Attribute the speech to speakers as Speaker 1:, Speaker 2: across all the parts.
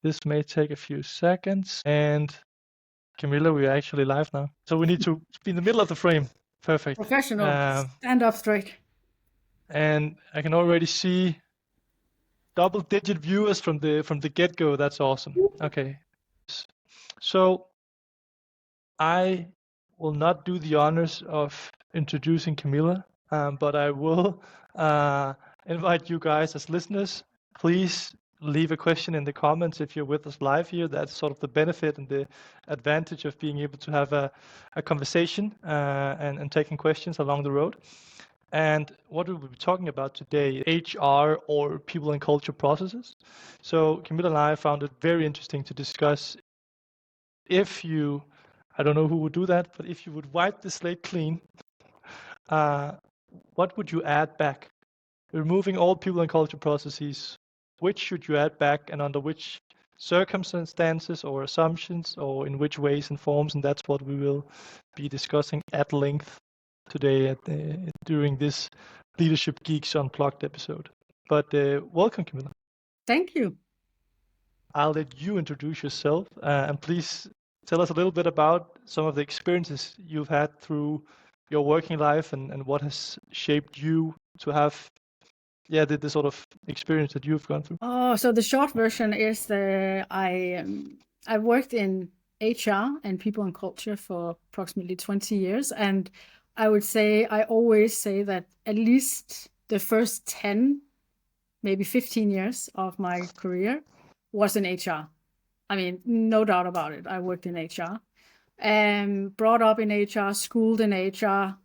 Speaker 1: This may take a few seconds. And Camilla, we're actually live now. So we need to be in the middle of the frame. Perfect.
Speaker 2: Professional. Stand up straight.
Speaker 1: And I can already see double-digit viewers from the get-go. That's awesome. Okay. So I will not do the honors of introducing Camilla, but I will invite you guys as listeners. Please leave a question in the comments if you're with us live here. That's sort of the benefit and the advantage of being able to have a conversation and taking questions along the road. And what we will be talking about today, HR or people and culture processes. So Camilla and I found it very interesting to discuss if you, I don't know who would do that, but if you would wipe the slate clean, what would you add back? Removing all people and culture processes, which should you add back and under which circumstances or assumptions or in which ways and forms? And that's what we will be discussing at length today during this Leadership Geeks Unplugged episode. But welcome, Camilla.
Speaker 2: Thank you.
Speaker 1: I'll let you introduce yourself and please tell us a little bit about some of the experiences you've had through your working life and what has shaped you to have the sort of experience that you've gone through.
Speaker 2: Oh, so the short version is I worked in HR and people and culture for approximately 20 years. And I would say, I always say that at least the first 10, maybe 15 years of my career was in HR. I mean, no doubt about it. I worked in HR. Brought up in HR, schooled in HR,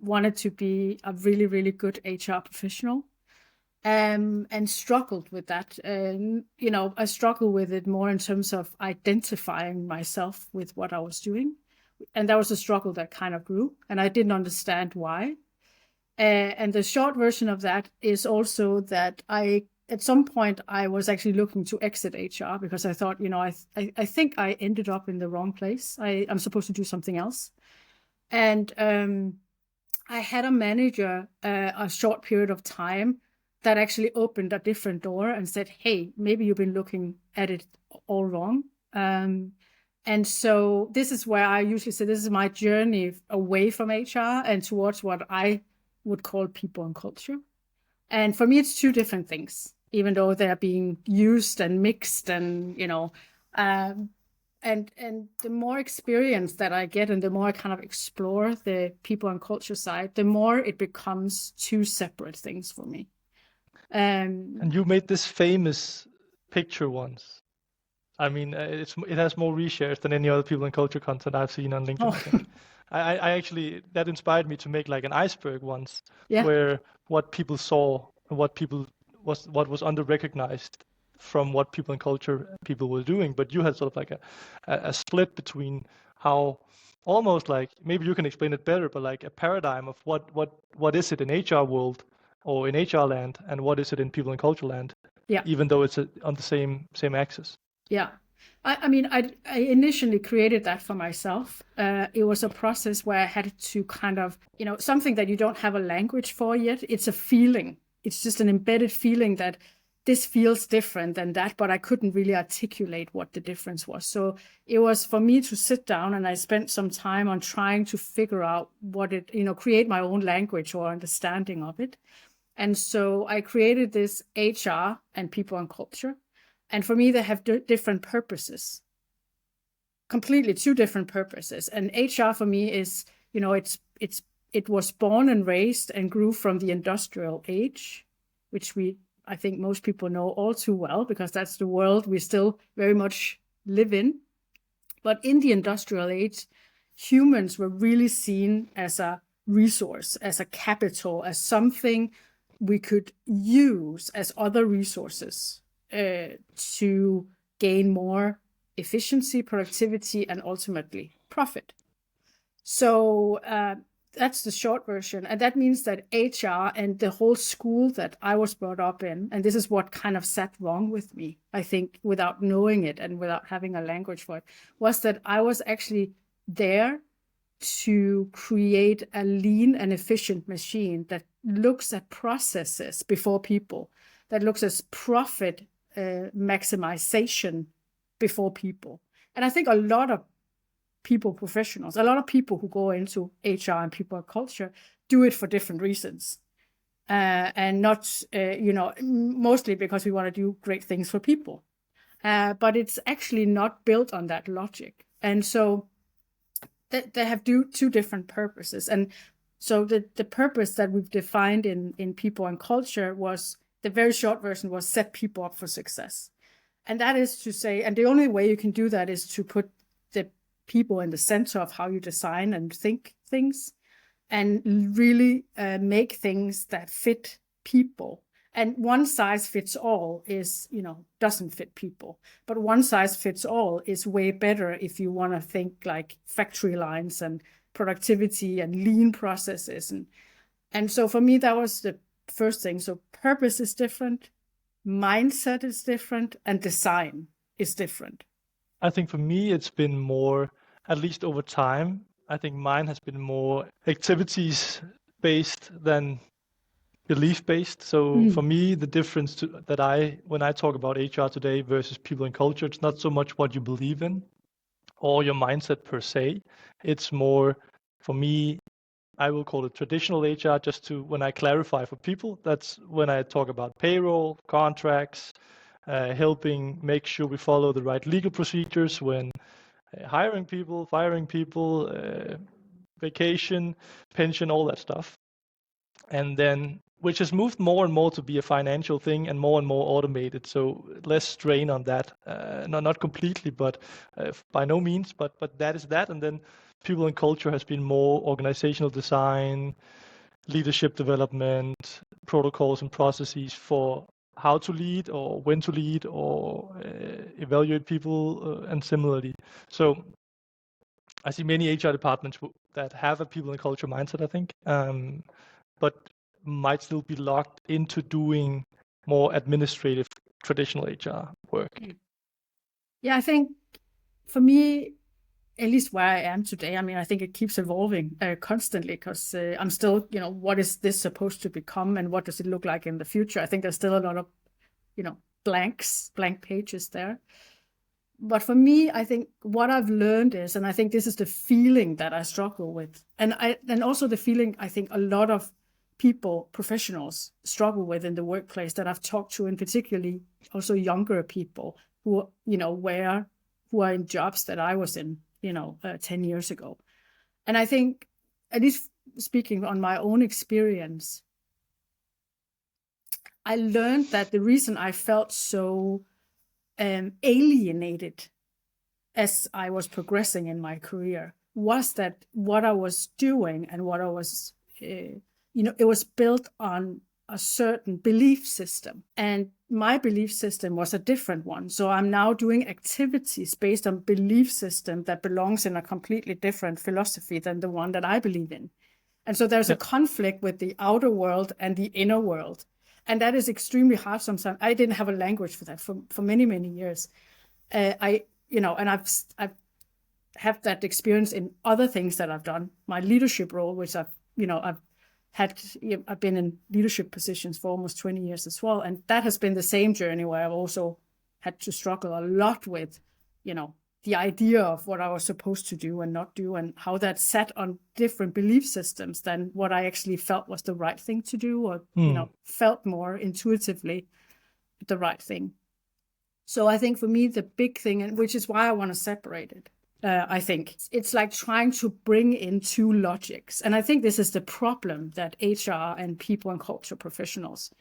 Speaker 2: wanted to be a really, really good HR professional, and struggled with that. I struggled with it more in terms of identifying myself with what I was doing. And that was a struggle that kind of grew, and I didn't understand why. And the short version of that is also that at some point, I was actually looking to exit HR because I thought, I think I ended up in the wrong place. I'm supposed to do something else. And I had a manager a short period of time that actually opened a different door and said, hey, maybe you've been looking at it all wrong. And so this is where I usually say this is my journey away from HR and towards what I would call people and culture. And for me, it's two different things, even though they're being used and mixed and, and the more experience that I get and the more I kind of explore the people and culture side, the more it becomes two separate things for me.
Speaker 1: And you made this famous picture once. I mean, it has more reshares than any other people and culture content I've seen on LinkedIn. I think. I actually, that inspired me to make like an iceberg once, where what people saw, what was under-recognized from what people and culture people were doing. But you had sort of like a split between how almost like, maybe you can explain it better, but like a paradigm of what is it in HR world or in HR land and what is it in people and culture land, even though it's on the same axis.
Speaker 2: Yeah. I mean, I initially created that for myself. It was a process where I had to kind of, something that you don't have a language for yet. It's a feeling. It's just an embedded feeling that this feels different than that, but I couldn't really articulate what the difference was. So it was for me to sit down, and I spent some time on trying to figure out what it, create my own language or understanding of it. And so I created this HR and people and culture. And for me, they have different purposes, completely two different purposes. And HR for me is, it was born and raised and grew from the industrial age, which I think most people know all too well, because that's the world we still very much live in. But in the industrial age, humans were really seen as a resource, as a capital, as something we could use as other resources to gain more efficiency, productivity, and ultimately profit. So that's the short version. And that means that HR and the whole school that I was brought up in, and this is what kind of sat wrong with me, I think, without knowing it and without having a language for it, was that I was actually there to create a lean and efficient machine that looks at processes before people, that looks at profit maximization before people. And I think a lot of people professionals, a lot of people who go into HR and people and culture do it for different reasons. And not, mostly because we want to do great things for people. But it's actually not built on that logic. And so they have two different purposes. And so the purpose that we've defined in people and culture was, the very short version was set people up for success. And that is to say, and the only way you can do that is to put the people in the center of how you design and think things, and really make things that fit people. And one size fits all is, doesn't fit people. But one size fits all is way better if you want to think like factory lines and productivity and lean processes. And so for me, that was the first thing. So purpose is different, mindset is different, and design is different.
Speaker 1: I think for me, it's been more, at least over time, I think mine has been more activities based than belief based. So for me, the difference when I talk about HR today versus people and culture, it's not so much what you believe in or your mindset per se. It's more, for me, I will call it traditional HR, just to, when I clarify for people, that's when I talk about payroll, contracts, helping make sure we follow the right legal procedures when hiring people, firing people, vacation, pension, all that stuff. And then, which has moved more and more to be a financial thing and more automated. So less strain on that. Not completely, but by no means, but that is that. And then people and culture has been more organizational design, leadership development, protocols and processes for how to lead or when to lead or evaluate people and similarly. So I see many HR departments that have a people and culture mindset, I think, but might still be locked into doing more administrative traditional HR work.
Speaker 2: Yeah, I think for me, at least where I am today, I mean, I think it keeps evolving constantly, because I'm still, what is this supposed to become and what does it look like in the future? I think there's still a lot of, blank pages there. But for me, I think what I've learned is, and I think this is the feeling that I struggle with, and also the feeling I think a lot of people, professionals, struggle with in the workplace that I've talked to, and particularly also younger people who, who are in jobs that I was in, 10 years ago. And I think, at least speaking on my own experience, I learned that the reason I felt so alienated as I was progressing in my career was that what I was doing and what I was, it was built on a certain belief system. And my belief system was a different one. So I'm now doing activities based on belief system that belongs in a completely different philosophy than the one that I believe in. And so there's a conflict with the outer world and the inner world. And that is extremely hard sometimes. I didn't have a language for that for many, many years. And I've had that experience in other things that I've done. My leadership role, which I've been in leadership positions for almost 20 years as well. And that has been the same journey where I've also had to struggle a lot with, the idea of what I was supposed to do and not do, and how that sat on different belief systems than what I actually felt was the right thing to do, or, felt more intuitively the right thing. So I think for me, the big thing, and which is why I want to separate it, I think it's like trying to bring in two logics. And I think this is the problem that HR and people and culture professionals,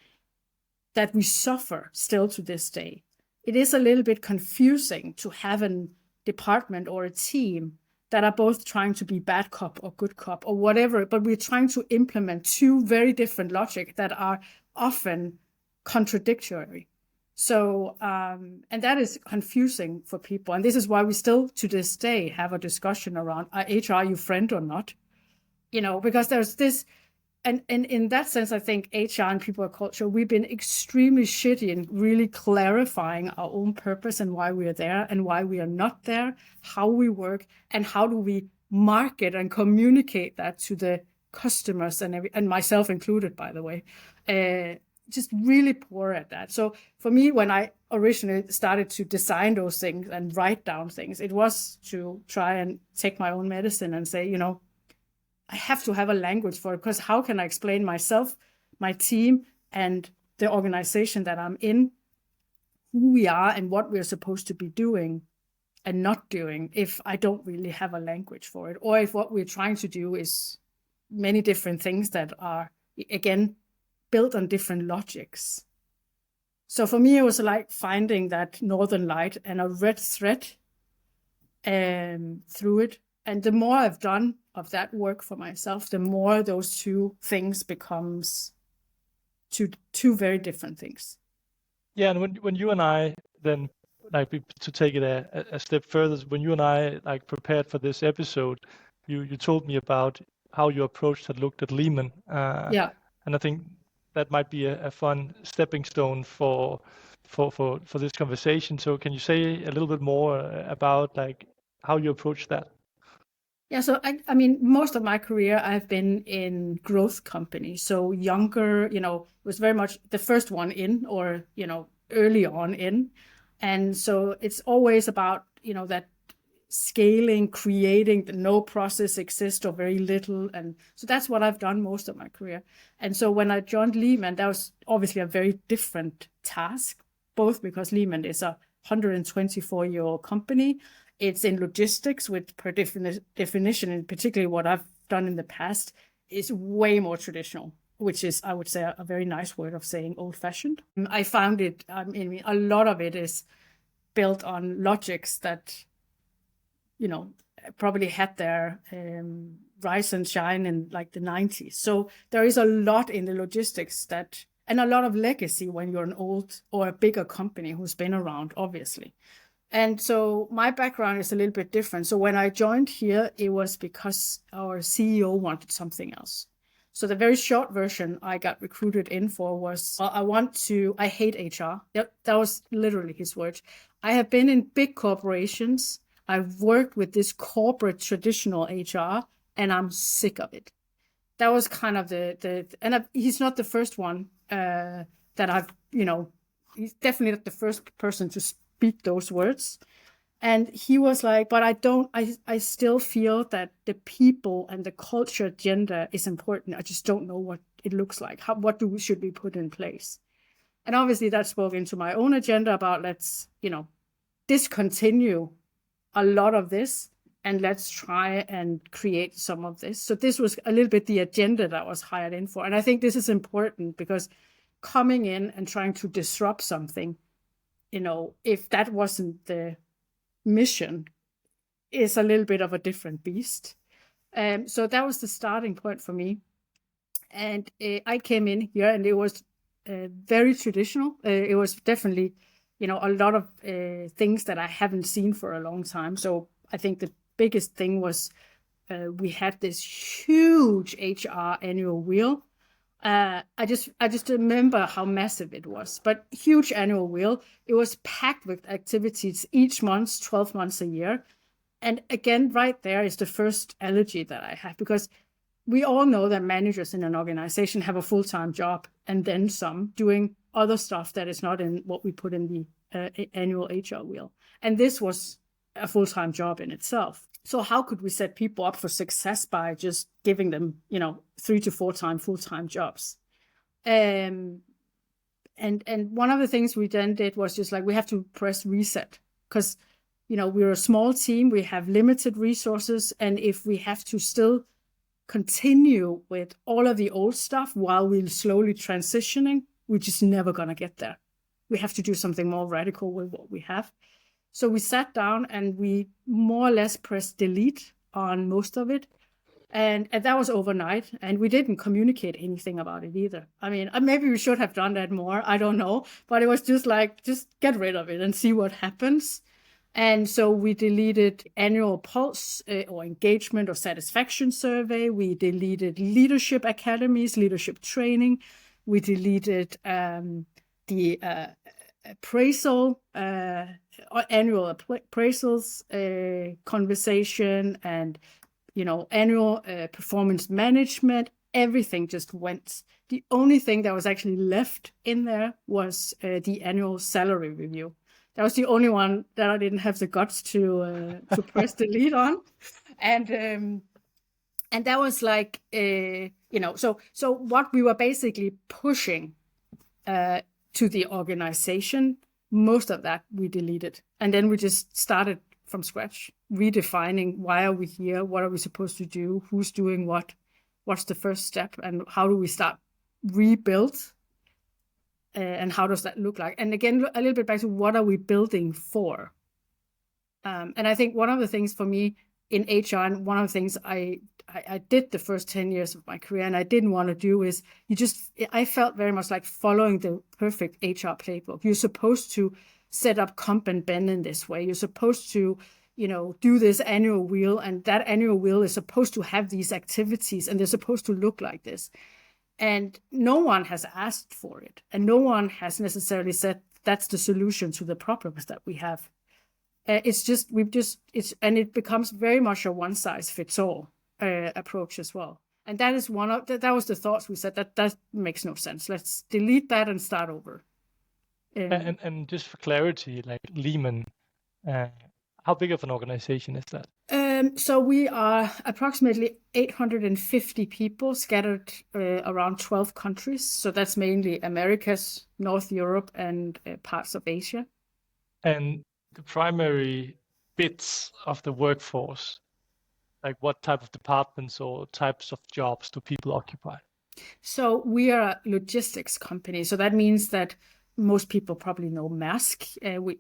Speaker 2: that we suffer still to this day. It is a little bit confusing to have a department or a team that are both trying to be bad cop or good cop or whatever, but we're trying to implement two very different logic that are often contradictory. So, and that is confusing for people. And this is why we still to this day have a discussion around, HR, you friend or not? Because there's this, and in that sense, I think HR and people and culture, we've been extremely shitty in really clarifying our own purpose and why we are there and why we are not there, how we work, and how do we market and communicate that to the customers and myself included, by the way. just really poor at that. So for me, when I originally started to design those things and write down things, it was to try and take my own medicine and say, I have to have a language for it, because how can I explain myself, my team, and the organization that I'm in, who we are and what we're supposed to be doing and not doing, if I don't really have a language for it, or if what we're trying to do is many different things that are, again, built on different logics. So for me, it was like finding that northern light and a red thread through it. And the more I've done of that work for myself, the more those two things becomes two very different things.
Speaker 1: Yeah, and when you and I then, like, to take it a step further, when you and I like prepared for this episode, you told me about how your approach had looked at Lehmann.
Speaker 2: Yeah.
Speaker 1: And I think that might be a fun stepping stone for this conversation. So can you say a little bit more about like how you approach that?
Speaker 2: Yeah, so I mean, most of my career I've been in growth companies. So younger, was very much the first one in, or, early on in. And so it's always about, that scaling, creating, no process exists or very little. And so that's what I've done most of my career. And so when I joined Lehmann, that was obviously a very different task, both because Lehmann is a 124-year-old company. It's in logistics, which per definition, and particularly what I've done in the past, is way more traditional, which is, I would say, a very nice word of saying old-fashioned. I found it, a lot of it is built on logics that, probably had their rise and shine in like the 90s. So there is a lot in the logistics and a lot of legacy when you're an old or a bigger company who's been around, obviously. And so my background is a little bit different. So when I joined here, it was because our CEO wanted something else. So the very short version I got recruited in for was, I hate HR. That was literally his words. I have been in big corporations. I've worked with this corporate traditional HR, and I'm sick of it. That was kind of he's not the first one that I've, he's definitely not the first person to speak those words. And he was like, but I still feel that the people and the culture agenda is important. I just don't know what it looks like. What should we put in place? And obviously that spoke into my own agenda about let's, discontinue a lot of this and let's try and create some of this. So this was a little bit the agenda that I was hired in for. And I think this is important because coming in and trying to disrupt something, if that wasn't the mission, is a little bit of a different beast. So that was the starting point for me. And I came in here and it was very traditional. It was definitely, a lot of things that I haven't seen for a long time. So I think the biggest thing was we had this huge HR annual wheel. I just remember how massive it was, but huge annual wheel. It was packed with activities each month, 12 months a year. And again, right there is the first allergy that I have, because we all know that managers in an organization have a full-time job and then some, doing other stuff that is not in what we put in the annual HR wheel. And this was a full-time job in itself. So how could we set people up for success by just giving them, 3 to 4 time full-time jobs? And one of the things we then did was just like, we have to press reset, because, we're a small team, we have limited resources. And if we have to still continue with all of the old stuff while we're slowly transitioning, we're just never going to get there. We have to do something more radical with what we have. So we sat down and we more or less pressed delete on most of it. And that was overnight. And we didn't communicate anything about it either. I mean, maybe we should have done that more. I don't know. But it was just like, just get rid of it and see what happens. And so we deleted annual pulse or engagement or satisfaction survey. We deleted leadership academies, leadership training. We deleted the appraisal, annual appraisals conversation, and annual performance management. everything just went. The only thing that was actually left in there was the annual salary review. That was the only one that I didn't have the guts to press delete on, and that was like so what we were basically pushing to the organization, most of that we deleted, and then we just started from scratch, redefining why are we here, what are we supposed to do, who's doing what, what's the first step, and how do we start rebuild, and how does that look like? And again, a little bit back to what are we building for? And I think one of the things for me in HR, and one of the things I did the first 10 years of my career and I didn't want to do is I felt very much like following the perfect HR playbook. You're supposed to set up comp and ben in this way. You're supposed to, do this annual wheel, and that annual wheel is supposed to have these activities and they're supposed to look like this. And no one has asked for it. And no one has necessarily said that's the solution to the problems that we have. And it becomes very much a one size fits all approach as well. And that is that was the thoughts we said that makes no sense. Let's delete that and start over.
Speaker 1: And just for clarity, like Lehmann, how big of an organization is that?
Speaker 2: So we are approximately 850 people scattered around 12 countries. So that's mainly Americas, North Europe, and parts of Asia.
Speaker 1: And the primary bits of the workforce, like what type of departments or types of jobs do people occupy?
Speaker 2: So we are a logistics company. So that means that most people probably know Maersk.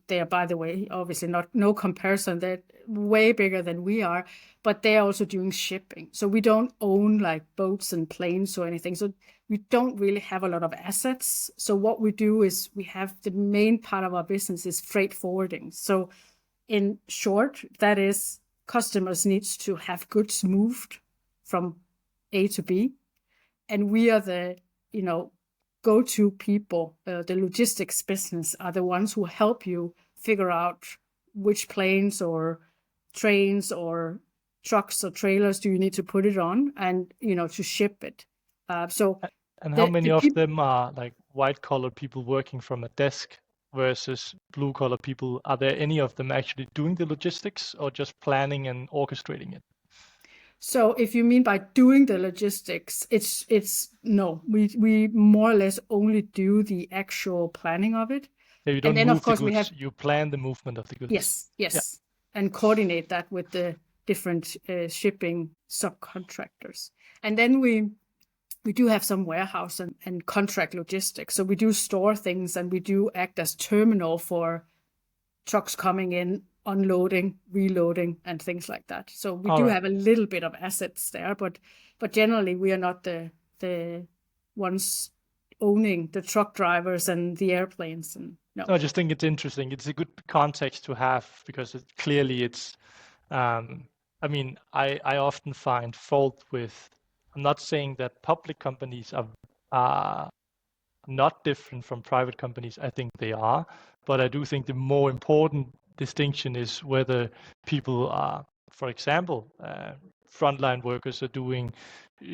Speaker 2: They are, by the way, obviously no comparison. They're way bigger than we are, but they are also doing shipping. So we don't own like boats and planes or anything. So we don't really have a lot of assets. So what we do is we have the main part of our business is freight forwarding. So in short, that is customers needs to have goods moved from A to B. And we are the, go-to people. The logistics business are the ones who help you figure out which planes or trains or trucks or trailers do you need to put it on and, to ship it.
Speaker 1: And how many of them are like white-collar people working from a desk versus blue-collar people? Are there any of them actually doing the logistics or just planning and orchestrating it?
Speaker 2: So if you mean by doing the logistics, it's no, we more or less only do the actual planning of it.
Speaker 1: Yeah, you don't
Speaker 2: and then
Speaker 1: move
Speaker 2: of course
Speaker 1: the goods,
Speaker 2: we have
Speaker 1: you plan the movement of the goods.
Speaker 2: Yes,
Speaker 1: Yeah.
Speaker 2: and coordinate that with the different shipping subcontractors. And then we do have some warehouse and contract logistics. So we do store things and we do act as terminal for trucks coming in, unloading, reloading, and things like that. So we do have a little bit of assets there, but generally we are not the ones owning the truck drivers and the airplanes. And no,
Speaker 1: I just think it's interesting. It's a good context to have because I often find fault with. I'm not saying that public companies are not different from private companies. I think they are, but I do think the more important distinction is whether people are, for example, frontline workers are doing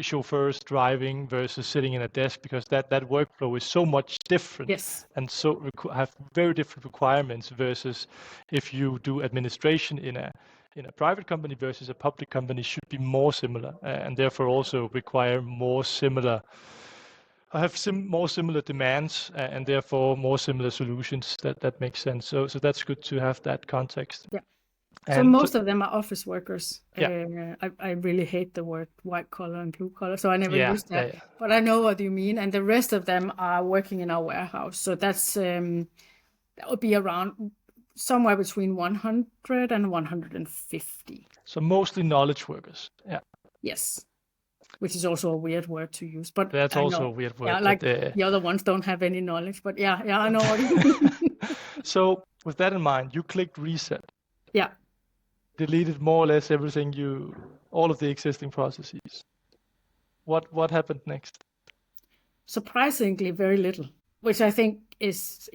Speaker 1: chauffeurs driving versus sitting in a desk, because that workflow is so much different.
Speaker 2: Yes.
Speaker 1: And so have very different requirements versus if you do administration in a private company versus a public company should be more similar and therefore also require more similar more similar demands and therefore more similar solutions. That makes sense. So that's good to have that context.
Speaker 2: Yeah. So most of them are office workers.
Speaker 1: Yeah.
Speaker 2: I really hate the word white collar and blue collar, so I never use that.
Speaker 1: Yeah.
Speaker 2: But I know what you mean. And the rest of them are working in our warehouse. So that's that would be around somewhere between 100 and 150.
Speaker 1: So mostly knowledge workers. Yeah.
Speaker 2: Yes. Which is also a weird word to use, but
Speaker 1: that's also a weird word.
Speaker 2: Yeah, like the other ones don't have any knowledge, but yeah, I know what you mean.
Speaker 1: So with that in mind, you clicked reset.
Speaker 2: Yeah.
Speaker 1: Deleted more or less everything all of the existing processes. What happened next?
Speaker 2: Surprisingly, very little, which I think is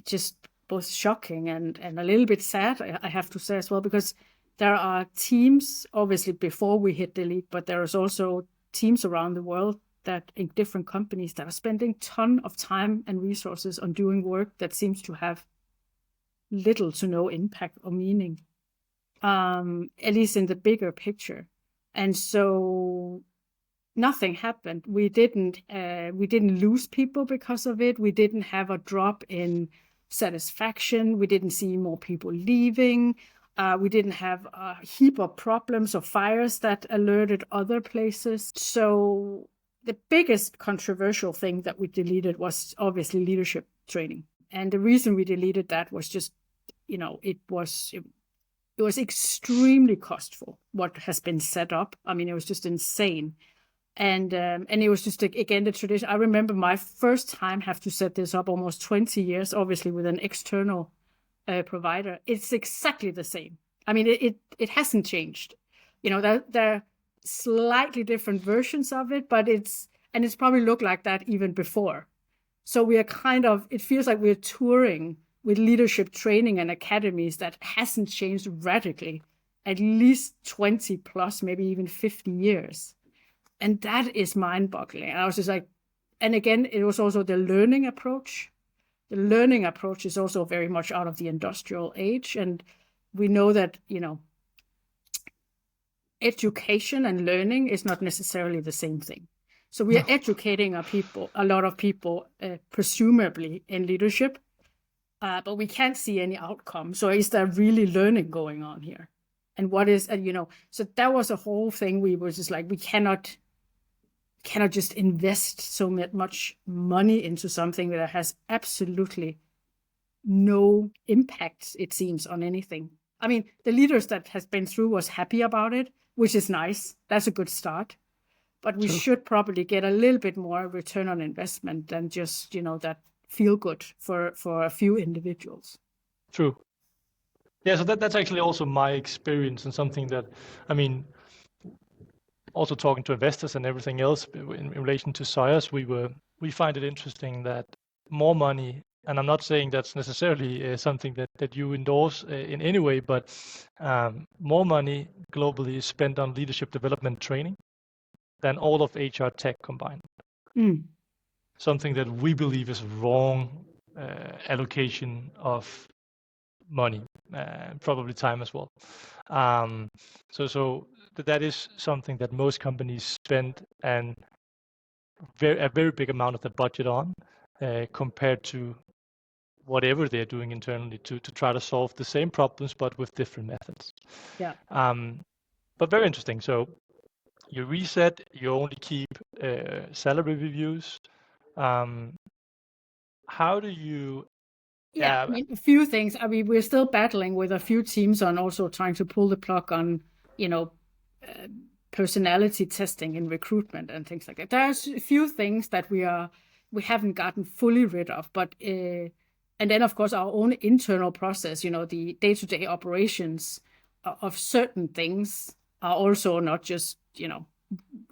Speaker 2: just both shocking and a little bit sad, I have to say as well, because there are teams, obviously, before we hit delete, but there is also teams around the world that in different companies that are spending ton of time and resources on doing work that seems to have little to no impact or meaning, at least in the bigger picture. And so nothing happened. We didn't lose people because of it. We didn't have a drop in satisfaction. We didn't see more people leaving. We didn't have a heap of problems or fires that alerted other places. So the biggest controversial thing that we deleted was obviously leadership training. And the reason we deleted that was just, it was extremely costful what has been set up. I mean, it was just insane. And it was just, again, the tradition. I remember my first time have to set this up almost 20 years, obviously with an external provider. It's exactly the same. I mean, it hasn't changed. There are slightly different versions of it, but it's probably looked like that even before. So we are it feels like we're touring with leadership training and academies that hasn't changed radically, at least 20 plus, maybe even 50 years. And that is mind-boggling. And I was just like, and again, it was also the learning approach. The learning approach is also very much out of the industrial age. And we know that, education and learning is not necessarily the same thing. So we are educating a lot of people, presumably in leadership, but we can't see any outcome. So is there really learning going on here? And what is, so that was a whole thing. We were just like, we cannot just invest so much money into something that has absolutely no impact, it seems, on anything. I mean, the leaders that has been through was happy about it, which is nice. That's a good start. But we should probably get a little bit more return on investment than just, that feel good for a few individuals.
Speaker 1: True. Yeah, so that's actually also my experience, and something that, I mean, also talking to investors and everything else in relation to SIRES, we find it interesting that more money, and I'm not saying that's necessarily something that you endorse in any way, but more money globally is spent on leadership development training than all of HR tech combined. Something that we believe is wrong allocation of money, probably time as well. So that is something that most companies spend a very big amount of the budget on, compared to whatever they're doing internally to try to solve the same problems but with different methods.
Speaker 2: Yeah.
Speaker 1: But very interesting. So you reset, you only keep salary reviews. How do you?
Speaker 2: Yeah, I mean, a few things. I mean, we're still battling with a few teams on also trying to pull the plug on, personality testing and recruitment and things like that. There's a few things that we haven't gotten fully rid of, but and then of course our own internal process, the day-to-day operations of certain things are also not just,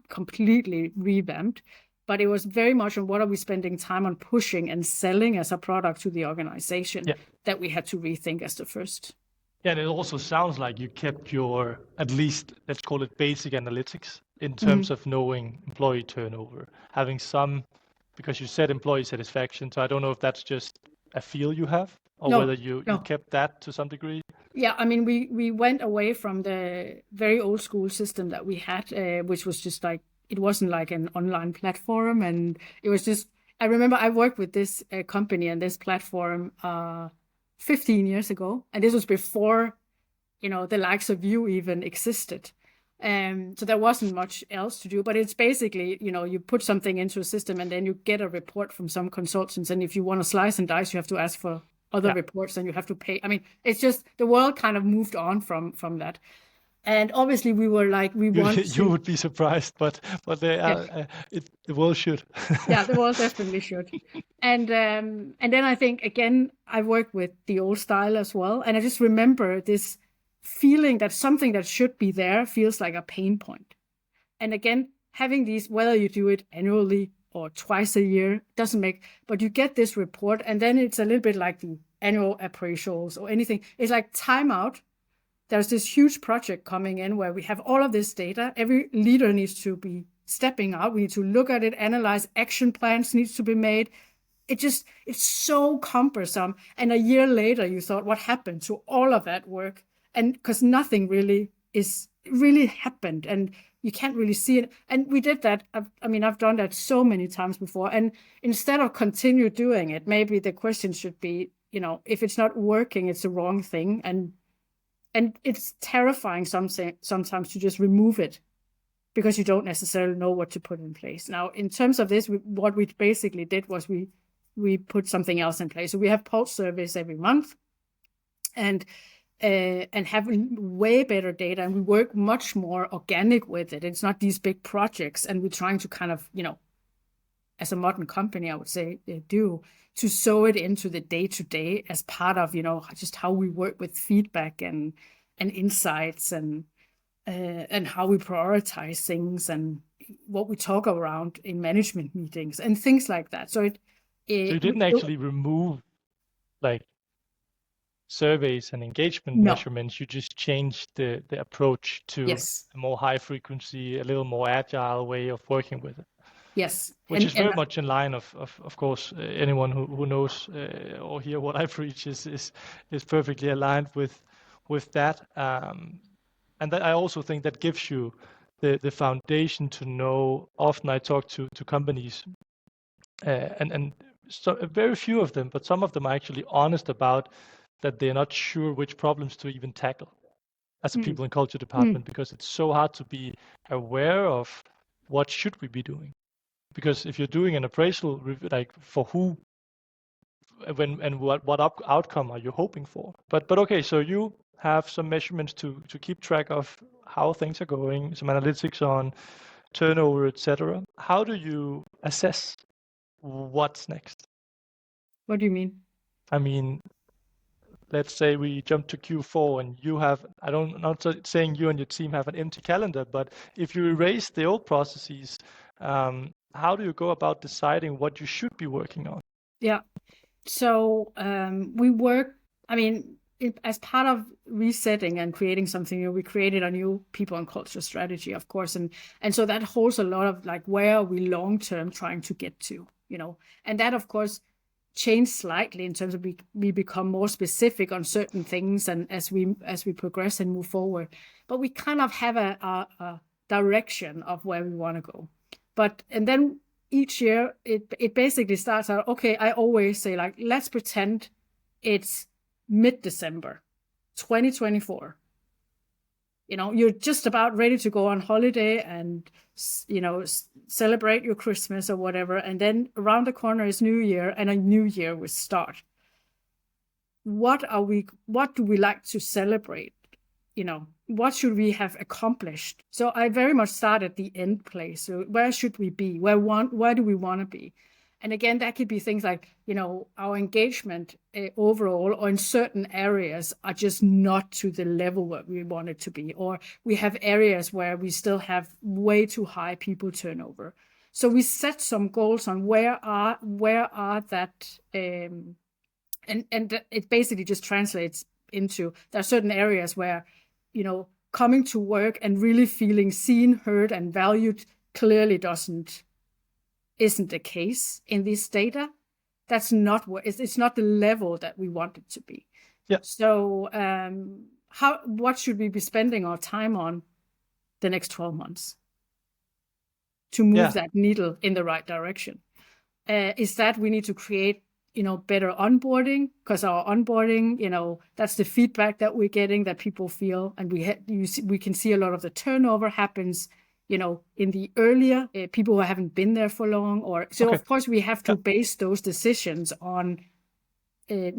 Speaker 2: completely revamped. But it was very much on what are we spending time on pushing and selling as a product to the organization that we had to rethink as the first.
Speaker 1: Yeah, and it also sounds like you kept your, at least, let's call it basic analytics in terms of knowing employee turnover, having some, because you said employee satisfaction. So I don't know if that's just a feel you have or whether you kept that to some degree.
Speaker 2: Yeah, I mean, we went away from the very old school system that we had, which was just like, it wasn't like an online platform. And it was just, I remember I worked with this company and this platform 15 years ago. And this was before, the likes of you even existed. So there wasn't much else to do, but it's basically, you put something into a system and then you get a report from some consultants. And if you want to slice and dice, you have to ask for other reports and you have to pay. I mean, it's just, the world kind of moved on from that. And obviously we were like, we want to...
Speaker 1: You would be surprised, but the world should.
Speaker 2: Yeah, the world definitely should. And then I think, again, I worked with the old style as well. And I just remember this feeling that something that should be there feels like a pain point. And again, having these, whether you do it annually or twice a year, doesn't make, but you get this report and then it's a little bit like the annual appraisals or anything. It's like timeout. There's this huge project coming in where we have all of this data. Every leader needs to be stepping out. We need to look at it, analyze, action plans needs to be made. It's so cumbersome. And a year later, you thought, what happened to all of that work? And because nothing really happened, and you can't really see it. And we did that. I've done that so many times before. And instead of continue doing it, maybe the question should be, if it's not working, it's the wrong thing. And it's terrifying sometimes to just remove it, because you don't necessarily know what to put in place. Now, in terms of this, what we basically did was we put something else in place. So we have pulse surveys every month, and have way better data, and we work much more organic with it. It's not these big projects, and we're trying to kind of, as a modern company, I would say, to sew it into the day-to-day as part of, just how we work with feedback and insights and how we prioritize things and what we talk around in management meetings and things like that. So
Speaker 1: you didn't actually remove like surveys and engagement
Speaker 2: No.
Speaker 1: measurements. You just changed the approach to
Speaker 2: Yes.
Speaker 1: a more high frequency, a little more agile way of working with it.
Speaker 2: Yes.
Speaker 1: Which is very much in line of course, anyone who knows or hear what I preach is perfectly aligned with that. And that I also think that gives you the foundation to know. Often I talk to companies, and so very few of them, but some of them are actually honest about that they're not sure which problems to even tackle as a people and culture department, because it's so hard to be aware of what should we be doing. Because if you're doing an appraisal, like for who, when and what outcome are you hoping for? But okay, so you have some measurements to keep track of how things are going, some analytics on turnover, etc. How do you assess what's next?
Speaker 2: What do you mean?
Speaker 1: I mean, let's say we jump to Q4 and you have, I'm not saying you and your team have an empty calendar, but if you erase the old processes, how do you go about deciding what you should be working on?
Speaker 2: Yeah. So we work, as part of resetting and creating something new, we created a new people and culture strategy, of course. And so that holds a lot of like, where are we long-term trying to get to, and that, of course, changed slightly in terms of we become more specific on certain things and as we progress and move forward. But we kind of have a direction of where we want to go. And then each year it basically starts out, okay, I always say, like, let's pretend it's mid-December 2024. You're just about ready to go on holiday and celebrate your Christmas or whatever, and then around the corner is New Year, and a new year will start. What do we like to celebrate? What should we have accomplished? So I very much start at the end place. So where should we be? Where do we want to be? And again, that could be things like, our engagement overall or in certain areas are just not to the level where we want it to be. Or we have areas where we still have way too high people turnover. So we set some goals on where are that, and it basically just translates into, there are certain areas where, coming to work and really feeling seen, heard, and valued clearly isn't the case in this data. That's not it's not the level that we want it to be.
Speaker 1: Yeah.
Speaker 2: So what should we be spending our time on the next 12 months to move that needle in the right direction? Is that we need to create better onboarding, because our onboarding, that's the feedback that we're getting, that people feel, and we can see a lot of the turnover happens in the earlier people who haven't been there for long, of course we have to base those decisions on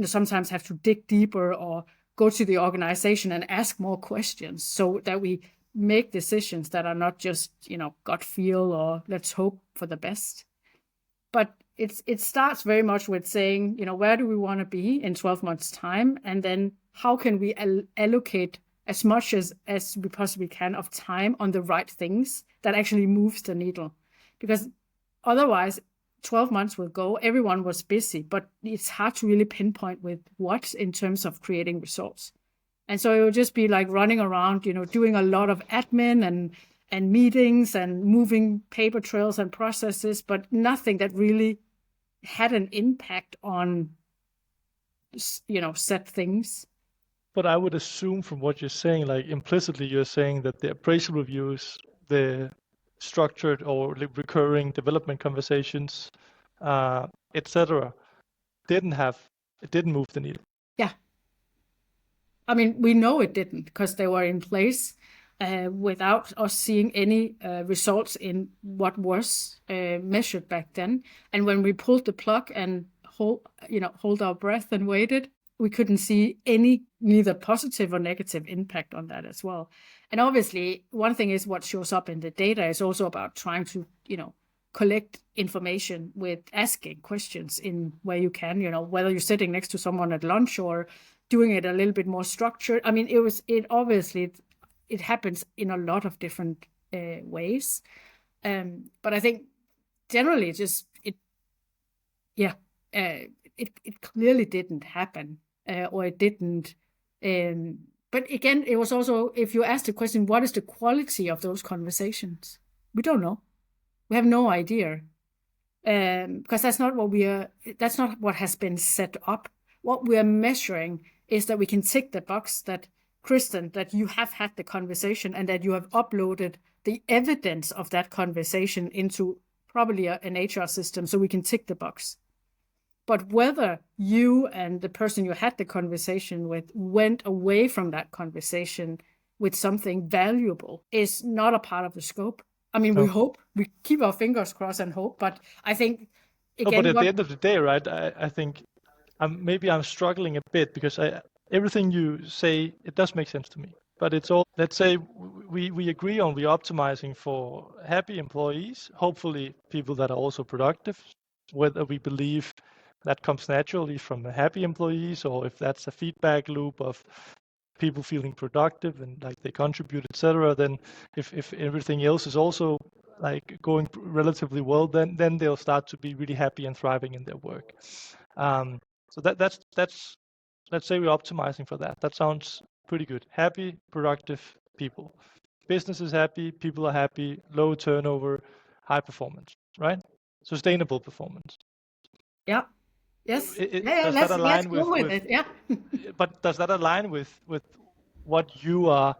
Speaker 2: sometimes have to dig deeper or go to the organization and ask more questions, so that we make decisions that are not just gut feel or let's hope for the best. But it starts very much with saying, where do we want to be in 12 months time, and then how can we allocate as much as we possibly can of time on the right things that actually moves the needle. Because otherwise 12 months will go, everyone was busy, but it's hard to really pinpoint with what in terms of creating results. And so it will just be like running around, doing a lot of admin meetings and moving paper trails and processes, but nothing that really had an impact on, set things.
Speaker 1: But I would assume from what you're saying, like implicitly, you're saying that the appraisal reviews, the structured or recurring development conversations, etc., didn't move the needle.
Speaker 2: Yeah. I mean, we know it didn't because they were in place without us seeing any results in what was measured back then. And when we pulled the plug and hold our breath and waited, we couldn't see any neither positive or negative impact on that as well. And obviously, one thing is what shows up in the data is also about trying to, collect information with asking questions in where you can, whether you're sitting next to someone at lunch or doing it a little bit more structured. I mean, it happens in a lot of different ways. But I think generally it clearly didn't happen or it didn't. But again, it was also, if you ask the question, what is the quality of those conversations? We don't know. We have no idea. Because that's not what has been set up. What we are measuring is that we can tick the box that, Christian, that you have had the conversation and that you have uploaded the evidence of that conversation into probably an HR system so we can tick the box. But whether you and the person you had the conversation with went away from that conversation with something valuable is not a part of the scope. I mean, we hope, we keep our fingers crossed and hope, but I think, again...
Speaker 1: but at the end of the day, right, I think maybe I'm struggling a bit because everything you say, it does make sense to me. But it's all, let's say we agree on we're optimizing for happy employees, hopefully people that are also productive, whether we believe that comes naturally from happy employees or if that's a feedback loop of people feeling productive and like they contribute, etc. Then if everything else is also like going relatively well, then they'll start to be really happy and thriving in their work. So that's let's say we're optimizing for that. That sounds pretty good. Happy, productive people. Business is happy, people are happy, low turnover, high performance, right? Sustainable performance.
Speaker 2: Yeah. Yes.
Speaker 1: Let's
Speaker 2: go with it. Yeah.
Speaker 1: But does that align with what you are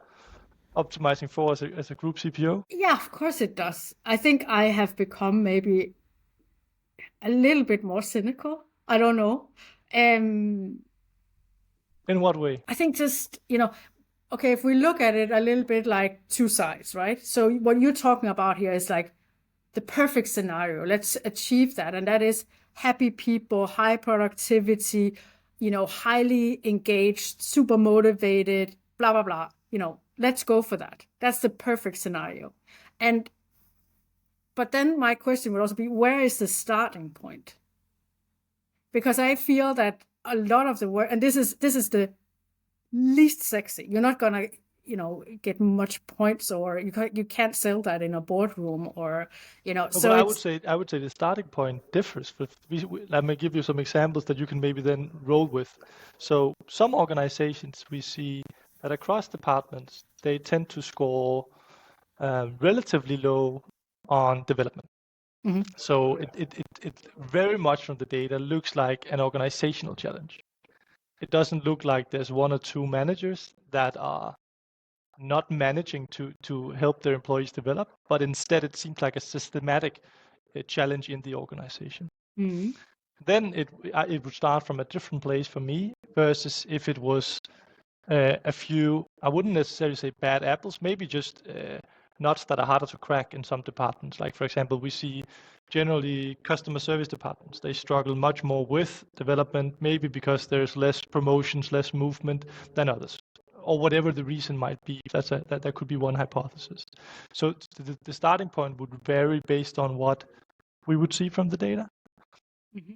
Speaker 1: optimizing for as a group CPO?
Speaker 2: Yeah, of course it does. I think I have become maybe a little bit more cynical. I don't know.
Speaker 1: In what way?
Speaker 2: I think just, okay, if we look at it a little bit like two sides, right? So what you're talking about here is like the perfect scenario. Let's achieve that. And that is happy people, high productivity, highly engaged, super motivated, blah, blah, blah. Let's go for that. That's the perfect scenario. But then my question would also be, where is the starting point? Because I feel that a lot of the work, and this is the least sexy. You're not gonna, get much points, or you can't sell that in a boardroom, or
Speaker 1: So I would say the starting point differs. Let me give you some examples that you can maybe then roll with. So some organizations we see that across departments they tend to score relatively low on development.
Speaker 2: Mm-hmm.
Speaker 1: So it very much from the data looks like an organizational challenge. It doesn't look like there's one or two managers that are not managing to help their employees develop, but instead it seems like a systematic challenge in the organization.
Speaker 2: Mm-hmm.
Speaker 1: Then it would start from a different place for me versus if it was a few, I wouldn't necessarily say bad apples, maybe just nuts that are harder to crack in some departments. Like, for example, we see generally customer service departments, they struggle much more with development, maybe because there's less promotions, less movement than others, or whatever the reason might be. That could be one hypothesis. So the starting point would vary based on what we would see from the data.
Speaker 2: Mm-hmm.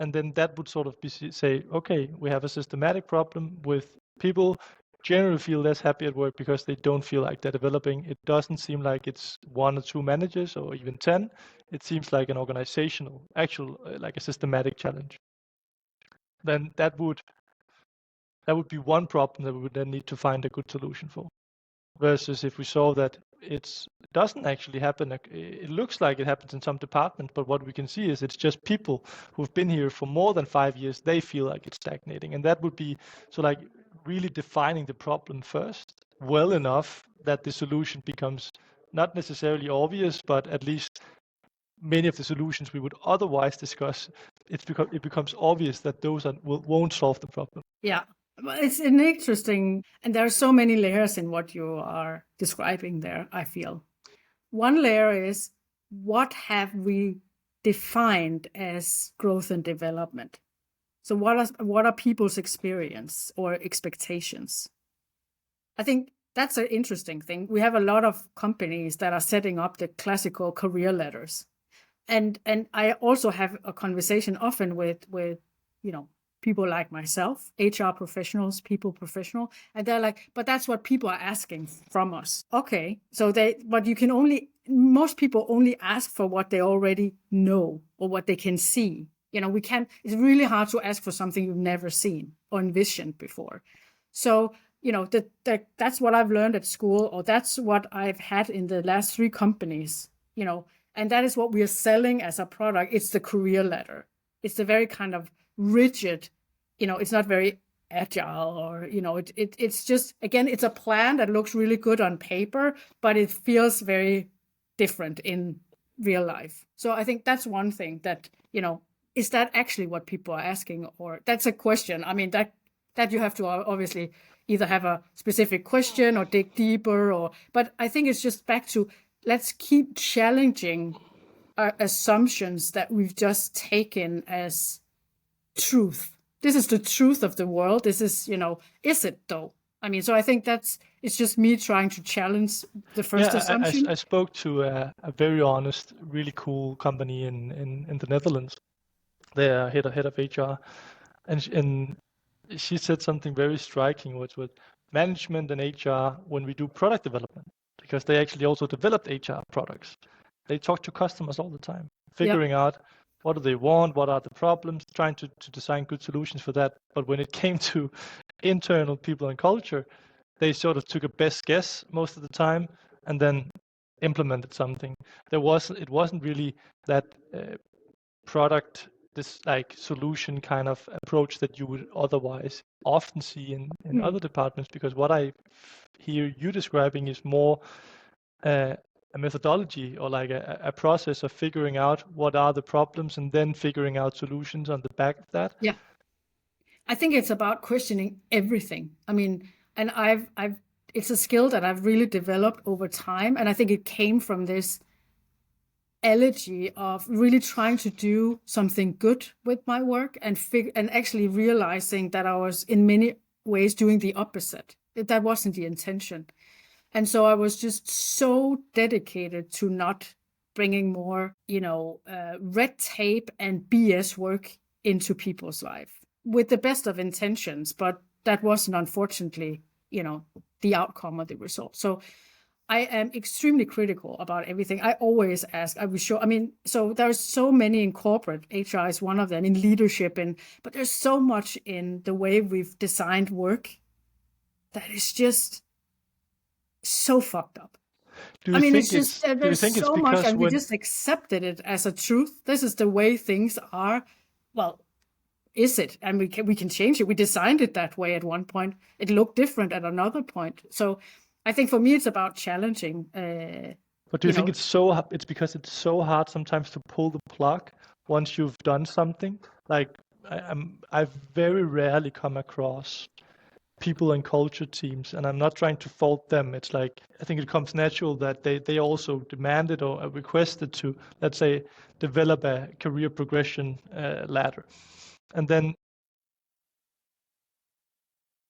Speaker 1: And then that would sort of say, okay, we have a systematic problem with people generally feel less happy at work because they don't feel like they're developing. It doesn't seem like it's one or two managers or even 10. It seems like an organizational, like a systematic challenge. Then that would be one problem that we would then need to find a good solution for. Versus if we saw that it doesn't actually happen. It looks like it happens in some departments, but what we can see is it's just people who've been here for more than 5 years, they feel like it's stagnating. And that would be so like really defining the problem first well enough that the solution becomes not necessarily obvious, but at least many of the solutions we would otherwise discuss, it becomes obvious that those won't solve the problem.
Speaker 2: Yeah. Well, it's an interesting, and there are so many layers in what you are describing there, I feel. One layer is, what have we defined as growth and development? So what are people's experience or expectations? I think that's an interesting thing. We have a lot of companies that are setting up the classical career ladders. And I also have a conversation often with people like myself, HR professionals, people professional, and they're like, but that's what people are asking from us. Okay, so but most people only ask for what they already know or what they can see. It's really hard to ask for something you've never seen or envisioned before. So, that's what I've learned at school, or that's what I've had in the last 3 companies, and that is what we are selling as a product. It's the career ladder. It's the very kind of rigid, it's not very agile, or, it's just, again, it's a plan that looks really good on paper, but it feels very different in real life. So I think that's one thing that, is that actually what people are asking? Or that's a question. I mean, that you have to obviously either have a specific question or dig deeper, but I think it's just back to, let's keep challenging our assumptions that we've just taken as truth. This is the truth of the world. This is, is it though? I mean, so I think it's just me trying to challenge the first assumption.
Speaker 1: I spoke to a very honest, really cool company in the Netherlands. They're head of HR, and she said something very striking, which was management and HR, when we do product development, because they actually also developed HR products. They talk to customers all the time, figuring out what do they want, what are the problems, trying to design good solutions for that. But when it came to internal people and culture, they sort of took a best guess most of the time and then implemented something. It wasn't really that product, this like solution kind of approach that you would otherwise often see in other departments, because what I hear you describing is more a methodology, or like a process of figuring out what are the problems and then figuring out solutions on the back of that.
Speaker 2: Yeah. I think it's about questioning everything. I mean, and it's a skill that I've really developed over time. And I think it came from this elegy of really trying to do something good with my work and actually realizing that I was in many ways doing the opposite. That wasn't the intention. And so I was just so dedicated to not bringing more, red tape and BS work into people's life with the best of intentions. But that wasn't, unfortunately, the outcome or the result. So I am extremely critical about everything. I always ask, so there's so many in corporate. HR is one of them, in leadership, but there's so much in the way we've designed work that is just so fucked up. There's so much, and we just accepted it as a truth. This is the way things are. Well, is it? And we can change it. We designed it that way at one point. It looked different at another point. So I think for me, it's about challenging.
Speaker 1: But do you think it's because it's so hard sometimes to pull the plug once you've done something? Like I've very rarely come across people and culture teams, and I'm not trying to fault them. It's like, I think it comes natural that they also demanded or requested to, let's say, develop a career progression ladder. And then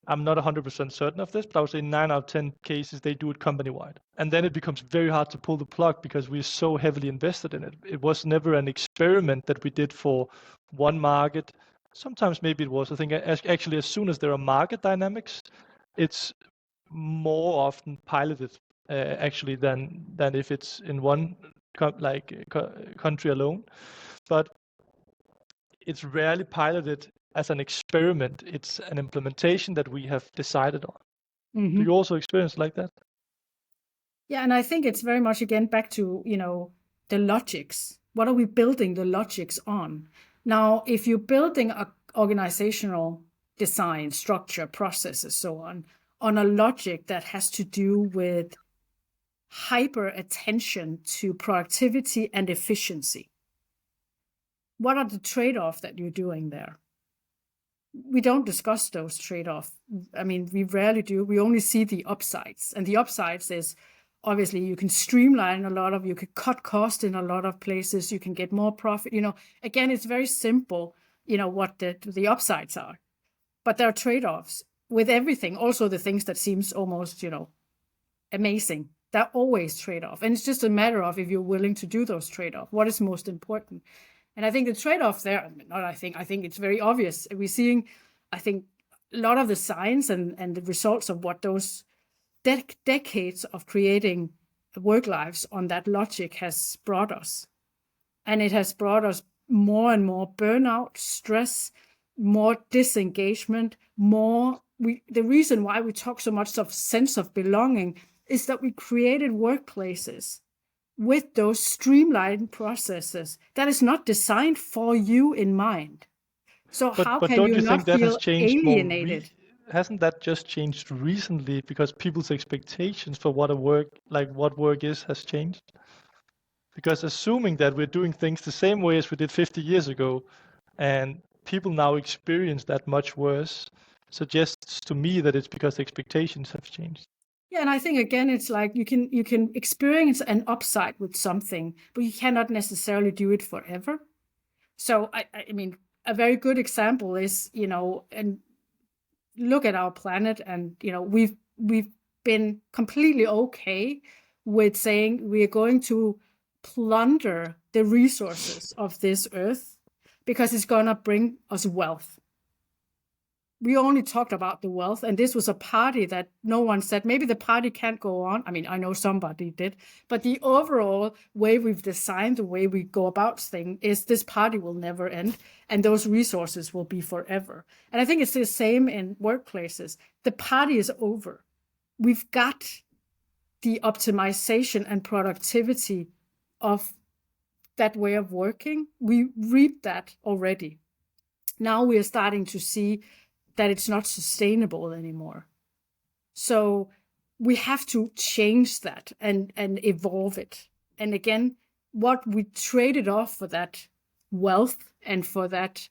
Speaker 1: I'm not 100% certain of this, but I would say 9 out of 10 cases, they do it company-wide. And then it becomes very hard to pull the plug because we're so heavily invested in it. It was never an experiment that we did for one market. Sometimes maybe it was. I think actually as soon as there are market dynamics, it's more often piloted actually than if it's in one country alone. But it's rarely piloted as an experiment. It's an implementation that we have decided on. Mm-hmm. Do you also experience like that?
Speaker 2: Yeah, and I think it's very much again back to, the logics. What are we building the logics on? Now, if you're building a organizational design, structure, processes, so on a logic that has to do with hyper attention to productivity and efficiency, what are the trade-offs that you're doing there? We don't discuss those trade-offs. I mean, we rarely do. We only see the upsides. And the upsides is obviously you can streamline a lot of, you could cut cost in a lot of places, you can get more profit. Again, it's very simple, what the upsides are. But there are trade-offs with everything. Also the things that seems almost, amazing. They're always trade-off. And it's just a matter of if you're willing to do those trade-offs. What is most important? And I think the trade-off there, I think it's very obvious. We're seeing, I think, a lot of the science and the results of what those decades of creating work lives on that logic has brought us. And it has brought us more and more burnout, stress, more disengagement, the reason why we talk so much of sense of belonging is that we created workplaces with those streamlined processes that is not designed for you in mind. So how
Speaker 1: But
Speaker 2: can
Speaker 1: don't
Speaker 2: you
Speaker 1: you
Speaker 2: not
Speaker 1: think that has
Speaker 2: feel
Speaker 1: changed
Speaker 2: alienated?
Speaker 1: hasn't that just changed recently because people's expectations for what work is has changed? Because assuming that we're doing things the same way as we did 50 years ago, and people now experience that much worse, suggests to me that it's because expectations have changed.
Speaker 2: Yeah, and I think again, it's like you can experience an upside with something, but you cannot necessarily do it forever. So I mean, a very good example is, and look at our planet, and we've been completely okay with saying we are going to plunder the resources of this earth because it's going to bring us wealth. We only talked about the wealth, and this was a party that no one said maybe the party can't go on. I mean, I know somebody did, but the overall way we've designed the way we go about things is this party will never end, and those resources will be forever. And I think it's the same in workplaces. The party is over. We've got the optimization and productivity of that way of working. We reaped that already. Now we are starting to see that it's not sustainable anymore. So we have to change that and evolve it. And again, what we traded off for that wealth and for that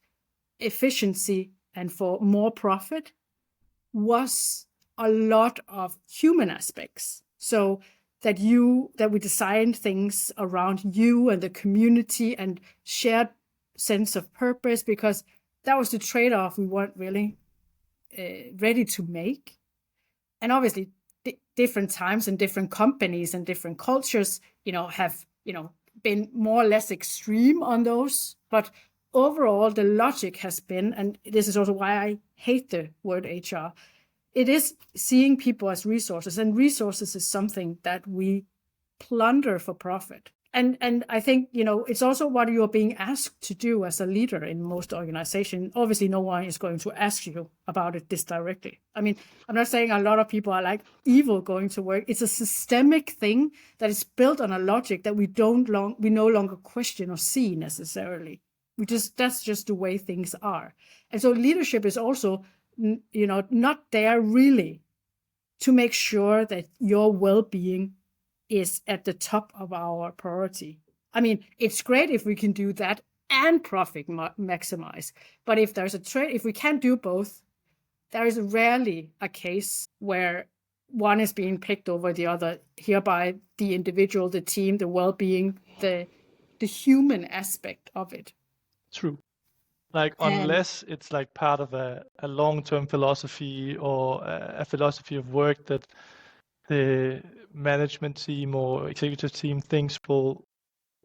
Speaker 2: efficiency and for more profit was a lot of human aspects. So that we designed things around you and the community and shared sense of purpose, because that was the trade-off we weren't really ready to make. And obviously different times and different companies and different cultures, have, been more or less extreme on those. But overall, the logic has been, and this is also why I hate the word HR, it is seeing people as resources, and resources is something that we plunder for profit. And I think, it's also what you're being asked to do as a leader in most organizations. Obviously, no one is going to ask you about it this directly. I mean, I'm not saying a lot of people are like evil going to work. It's a systemic thing that is built on a logic that we no longer question or see necessarily. That's just the way things are. And so leadership is also, not there really to make sure that your well-being is at the top of our priority. I mean, it's great if we can do that and profit maximize. But if there's if we can't do both, there is rarely a case where one is being picked over the other, hereby the individual, the team, the well-being, the human aspect of it.
Speaker 1: True. Like, unless it's like part of a long-term philosophy or a philosophy of work that the management team or executive team thinks will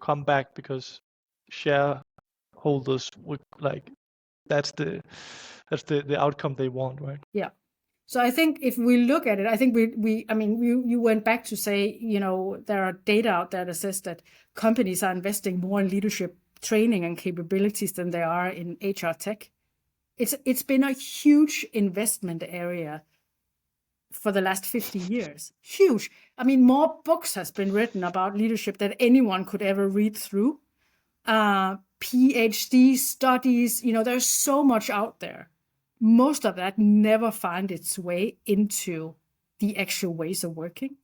Speaker 1: come back because shareholders would like, that's the outcome they want, right?
Speaker 2: Yeah. So I think if we look at it, I think you went back to say, there are data out there that says that companies are investing more in leadership training and capabilities than they are in HR tech. It's been a huge investment area for the last 50 years. Huge. I mean, more books has been written about leadership than anyone could ever read through. PhD studies, there's so much out there. Most of that never find its way into the actual ways of working.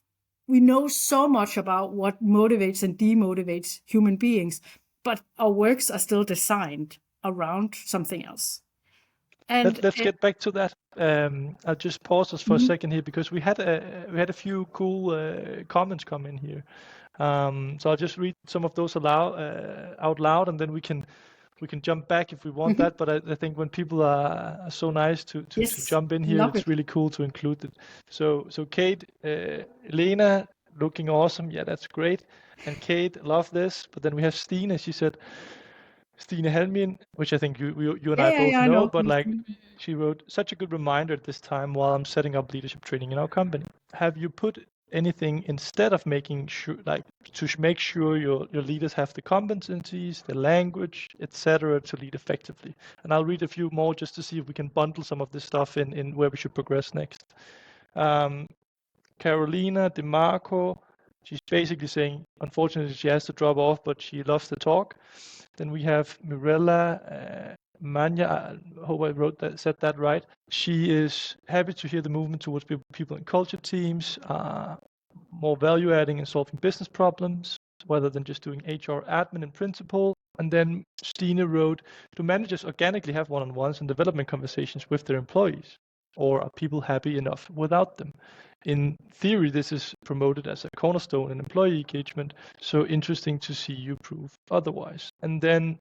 Speaker 2: We know so much about what motivates and demotivates human beings, but our works are still designed around something else. And
Speaker 1: Let's get back to that. I'll just pause us for a second here because we had a few cool comments come in here. So I'll just read some of those out loud, and then we can jump back if we want that. But I think when people are so nice to jump in here, it's really cool to include it. So Kate, Lena, looking awesome. Yeah, that's great. And Kate, love this. But then we have Stine. She said, Stine Helmin, which I think you and I both know, but like she wrote, such a good reminder at this time while I'm setting up leadership training in our company. Have you put anything instead of making sure, like to make sure your leaders have the competencies, the language, etc., to lead effectively? And I'll read a few more just to see if we can bundle some of this stuff in where we should progress next. Carolina DeMarco, she's basically saying, unfortunately, she has to drop off, but she loves to talk. Then we have Mirella Manya, I hope I said that right. She is happy to hear the movement towards people and culture teams, more value adding and solving business problems, rather than just doing HR admin in principle. And then Stine wrote, do managers organically have one-on-ones and development conversations with their employees? Or are people happy enough without them? In theory, this is promoted as a cornerstone in employee engagement, so interesting to see you prove otherwise. And then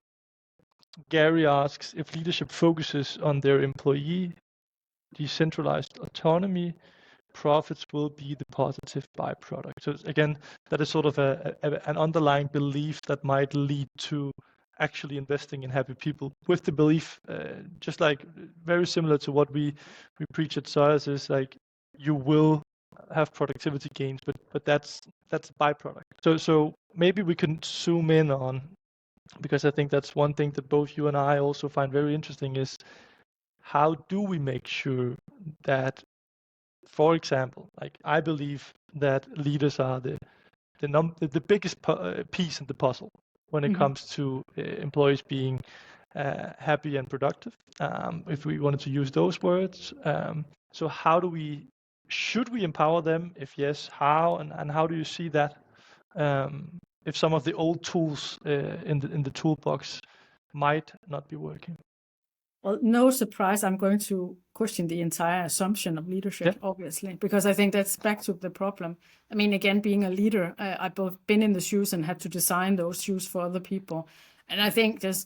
Speaker 1: Gary asks if leadership focuses on their employee decentralized autonomy, profits will be the positive byproduct. So again, that is sort of an underlying belief that might lead to actually investing in happy people, with the belief, just like very similar to what we preach at SOAS, is like you will have productivity gains, but that's a byproduct. So maybe we can zoom in on, because I think that's one thing that both you and I also find very interesting, is how do we make sure that, for example, like I believe that leaders are the biggest piece in the puzzle when it comes to employees being happy and productive, if we wanted to use those words. So should we empower them? If yes, how? And how do you see that? If some of the old tools in the toolbox might not be working.
Speaker 2: Well, no surprise, I'm going to question the entire assumption of leadership, obviously, because I think that's back to the problem. I mean, again, being a leader, I've both been in the shoes and had to design those shoes for other people. And I think there's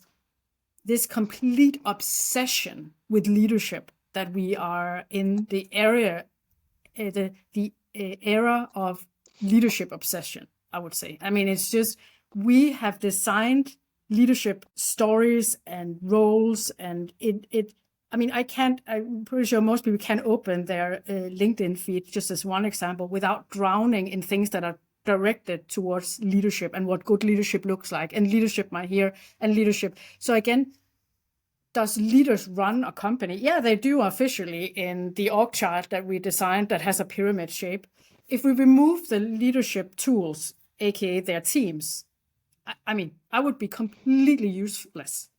Speaker 2: this complete obsession with leadership that we are in the area, the era of leadership obsession, I would say. I mean, it's just, we have designed leadership stories and roles, and I'm pretty sure most people can open their LinkedIn feed, just as one example, without drowning in things that are directed towards leadership and what good leadership looks like, and leadership my here, and leadership. So again, does leaders run a company? Yeah, they do officially in the org chart that we designed that has a pyramid shape. If we remove the leadership tools, aka their teams, I mean, I would be completely useless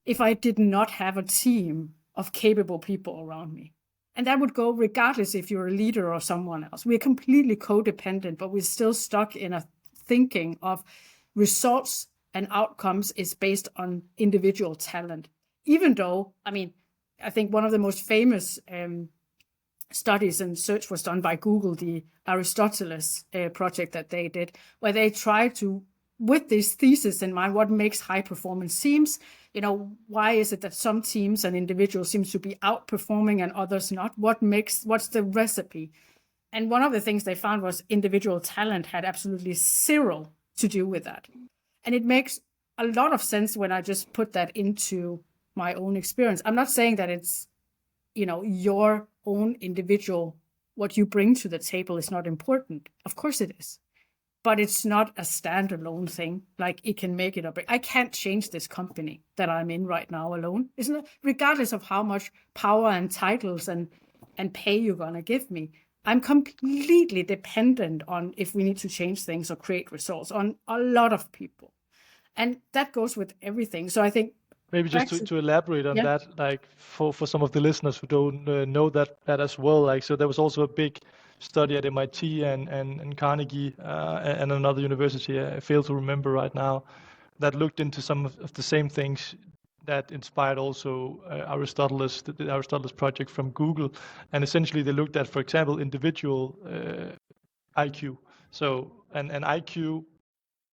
Speaker 2: if I did not have a team of capable people around me. And that would go regardless if you're a leader or someone else. We're completely codependent, but we're still stuck in a thinking of results and outcomes is based on individual talent. Even though, I mean, I think one of the most famous studies and search was done by Google, the Aristoteles project that they did, where they tried to, with this thesis in mind, what makes high performance teams? Why is it that some teams and individuals seem to be outperforming and others not? What's the recipe? And one of the things they found was individual talent had absolutely zero to do with that. And it makes a lot of sense when I just put that into my own experience. I'm not saying that it's, your own individual, what you bring to the table is not important. Of course it is. But it's not a standalone thing. Like, it can make it or break. I can't change this company that I'm in right now alone, isn't it? Regardless of how much power and titles and pay you're gonna give me. I'm completely dependent on if we need to change things or create results on a lot of people. And that goes with everything. So I think
Speaker 1: maybe just to elaborate on
Speaker 2: yeah.
Speaker 1: that, like for some of the listeners who don't know that as well, like so there was also a big study at MIT and Carnegie and another university, I fail to remember right now, that looked into some of the same things that inspired also the Aristoteles project from Google. And essentially they looked at, for example, individual IQ. So an IQ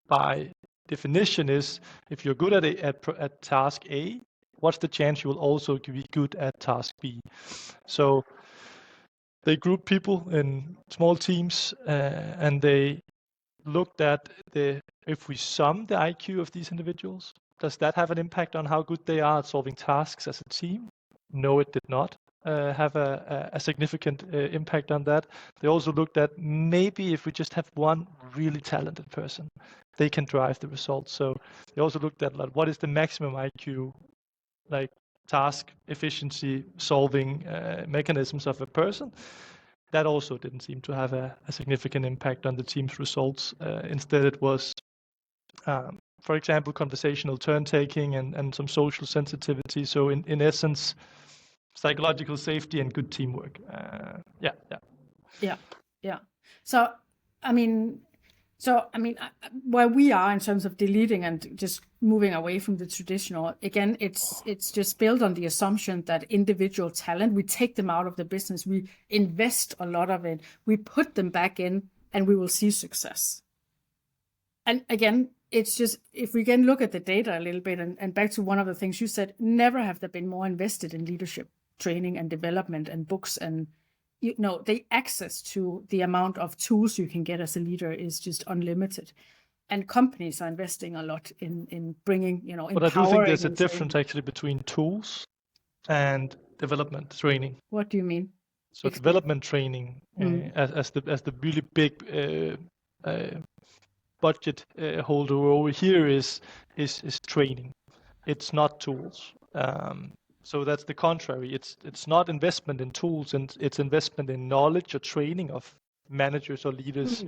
Speaker 1: by definition is if you're good at task A, what's the chance you will also be good at task B? So they grouped people in small teams and they looked at if we sum the IQ of these individuals, does that have an impact on how good they are at solving tasks as a team? No, it did not have a significant impact on that. They also looked at maybe if we just have one really talented person, they can drive the results. So they also looked at like what is the maximum IQ, like task efficiency solving mechanisms of a person. That also didn't seem to have a significant impact on the team's results. Instead, it was, for example, conversational turn taking and some social sensitivity. So in essence, psychological safety and good teamwork.
Speaker 2: Yeah. So, I mean, where we are in terms of deleting and just moving away from the traditional, again, it's just built on the assumption that individual talent, we take them out of the business, we invest a lot of it, we put them back in, and we will see success. And again, it's just, if we can look at the data a little bit, and back to one of the things you said, never have there been more invested in leadership training and development and books, and the access to the amount of tools you can get as a leader is just unlimited. And companies are investing a lot in bringing,
Speaker 1: but I do think there's a
Speaker 2: and
Speaker 1: difference
Speaker 2: training.
Speaker 1: actually between tools and development training.
Speaker 2: What do you mean?
Speaker 1: So
Speaker 2: Explain.
Speaker 1: development training as the really big budget holder over here is training. It's not tools. So that's the contrary. It's not investment in tools, and it's investment in knowledge or training of managers or leaders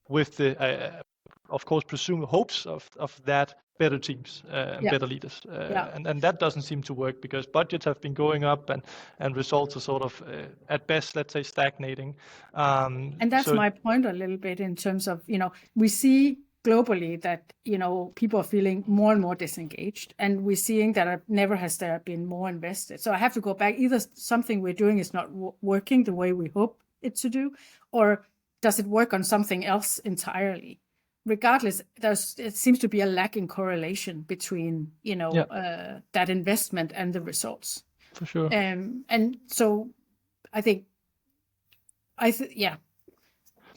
Speaker 1: with the, of course, presumed hopes of that better teams and better leaders. And that doesn't seem to work because budgets have been going up and results are sort of, at best, let's say, stagnating.
Speaker 2: And that's my point a little bit in terms of, we see globally that, people are feeling more and more disengaged, and we're seeing that never has there been more invested. So I have to go back, either something we're doing is not working the way we hope it to do, or does it work on something else entirely? Regardless, it seems to be a lack in correlation between, that investment and the results.
Speaker 1: For sure.
Speaker 2: And so I think, yeah.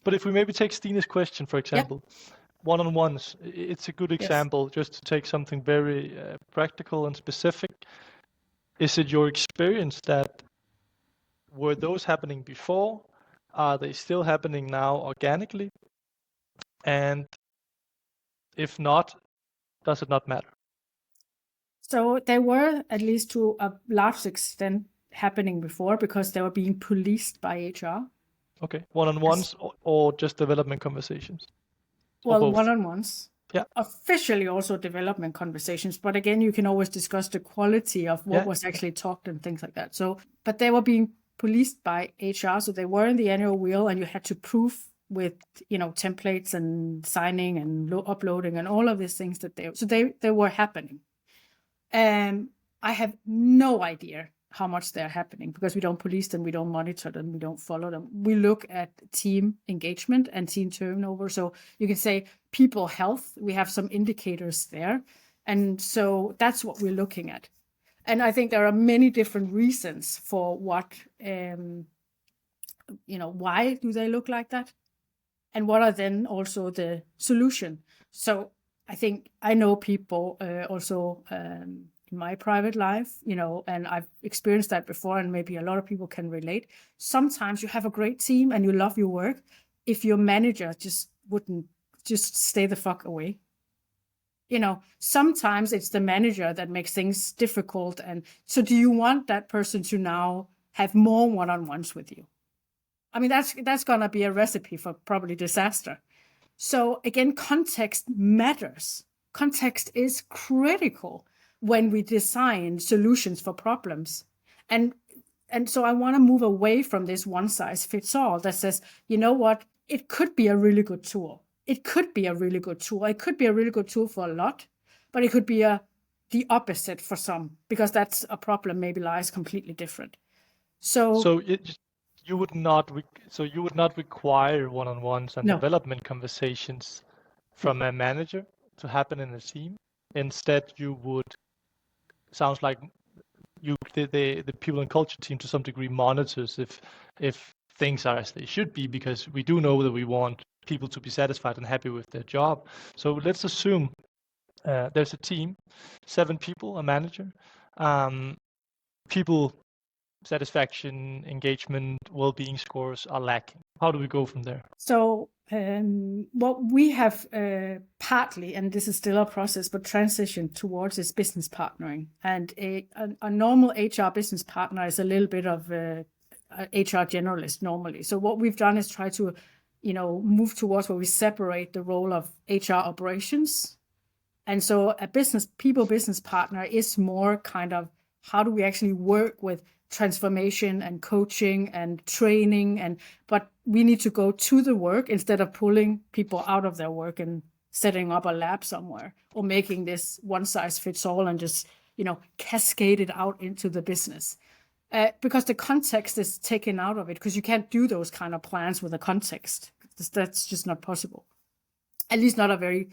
Speaker 1: But if we maybe take Stine's question, for example, one-on-ones, it's a good example just to take something very practical and specific. Is it your experience that were those happening before? Are they still happening now organically? And if not, does it not matter?
Speaker 2: So they were, at least to a large extent, happening before because they were being policed by HR.
Speaker 1: Okay, one-on-ones or just development conversations?
Speaker 2: Well, one-on-ones.
Speaker 1: Yeah.
Speaker 2: Officially also development conversations, but again, you can always discuss the quality of what was actually talked and things like that. So, but they were being policed by HR, so they were in the annual wheel, and you had to prove with templates and signing and uploading and all of these things that they were happening. And I have no idea how much they're happening because we don't police them, we don't monitor them, we don't follow them. We look at team engagement and team turnover. So you can say people health, we have some indicators there. And so that's what we're looking at. And I think there are many different reasons for what, why do they look like that? And what are then also the solution? So I think I know people also in my private life, and I've experienced that before, and maybe a lot of people can relate. Sometimes you have a great team and you love your work. If your manager wouldn't stay the fuck away. Sometimes it's the manager that makes things difficult. And so do you want that person to now have more one-on-ones with you? I mean, that's going to be a recipe for probably disaster. So again, context matters. Context is critical when we design solutions for problems. And so I want to move away from this one size fits all that says, you know what, it could be a really good tool. It could be a really good tool. It could be a really good tool for a lot, but it could be the opposite for some, because that's a problem maybe lies completely different.
Speaker 1: So you would not require one-on-ones and
Speaker 2: No.
Speaker 1: development conversations from a manager to happen in a team. Instead, you would, sounds like the people and culture team to some degree monitors if things are as they should be, because we do know that we want people to be satisfied and happy with their job. So let's assume there's a team, 7 people, a manager, people satisfaction, engagement, well-being scores are lacking. How do we go from there?
Speaker 2: So what we have partly, and this is still a process, but transitioned towards is business partnering. And a normal HR business partner is a little bit of a HR generalist normally. So what we've done is try to, move towards where we separate the role of HR operations. And so a business partner is more kind of, how do we actually work with transformation and coaching and training, but we need to go to the work instead of pulling people out of their work and setting up a lab somewhere or making this one size fits all and just cascade it out into the business, because the context is taken out of it, because you can't do those kind of plans with a context. That's just not possible, at least not a very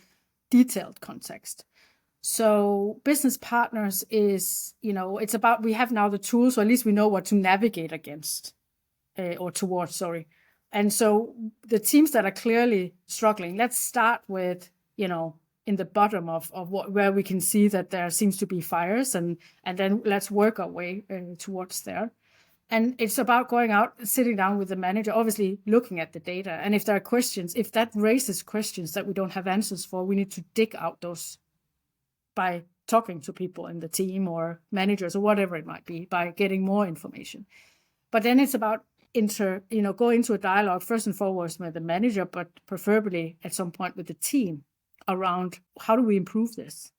Speaker 2: detailed context. So business partners is, it's about, we have now the tools, so at least we know what to navigate against or towards, sorry. And so the teams that are clearly struggling, let's start with, in the bottom of where we can see that there seems to be fires, and then let's work our way towards there. And it's about going out, sitting down with the manager, obviously looking at the data. And if there are questions, if that raises questions that we don't have answers for, we need to dig out those by talking to people in the team or managers or whatever it might be, by getting more information. But then it's about go into a dialogue first and foremost with the manager, but preferably at some point with the team around how do we improve this?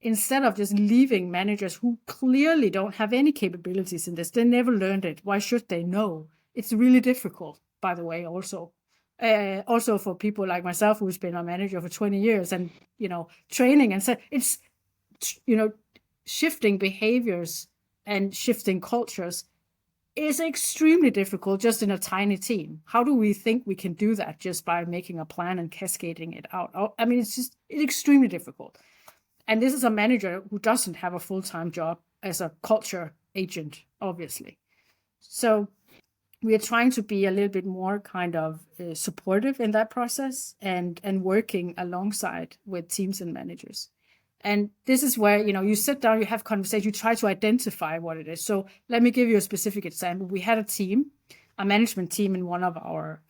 Speaker 2: Instead of just leaving managers who clearly don't have any capabilities in this. They never learned it. Why should they know? It's really difficult, by the way, also. Also for people like myself, who's been a manager for 20 years and, training and so it's, shifting behaviors and shifting cultures is extremely difficult just in a tiny team. How do we think we can do that just by making a plan and cascading it out? I mean, it's extremely difficult. And this is a manager who doesn't have a full-time job as a culture agent, obviously. So we are trying to be a little bit more kind of supportive in that process and working alongside with teams and managers. And this is where, you sit down, you have conversation, you try to identify what it is. So let me give you a specific example. We had a management team in one of our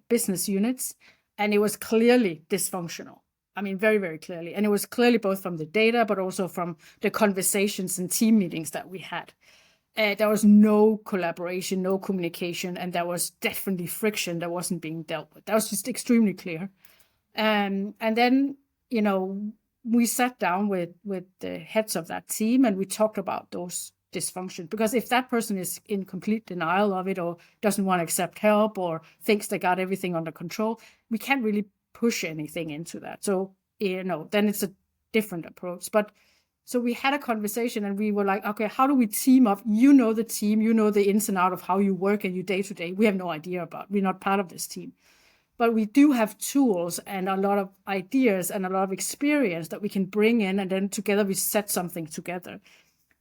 Speaker 2: business units, and it was clearly dysfunctional. I mean, very, very clearly. And it was clearly both from the data, but also from the conversations and team meetings that we had. There was no collaboration, no communication, and there was definitely friction that wasn't being dealt with. That was just extremely clear. And then, we sat down with the heads of that team and we talked about those dysfunctions. Because if that person is in complete denial of it or doesn't want to accept help or thinks they got everything under control, we can't really push anything into that. So, then it's a different approach. But so we had a conversation and we were like, okay, how do we team up? You know the team, the ins and out of how you work and your day to day. We have no idea about. We're not part of this team. But we do have tools and a lot of ideas and a lot of experience that we can bring in, and then together we set something together.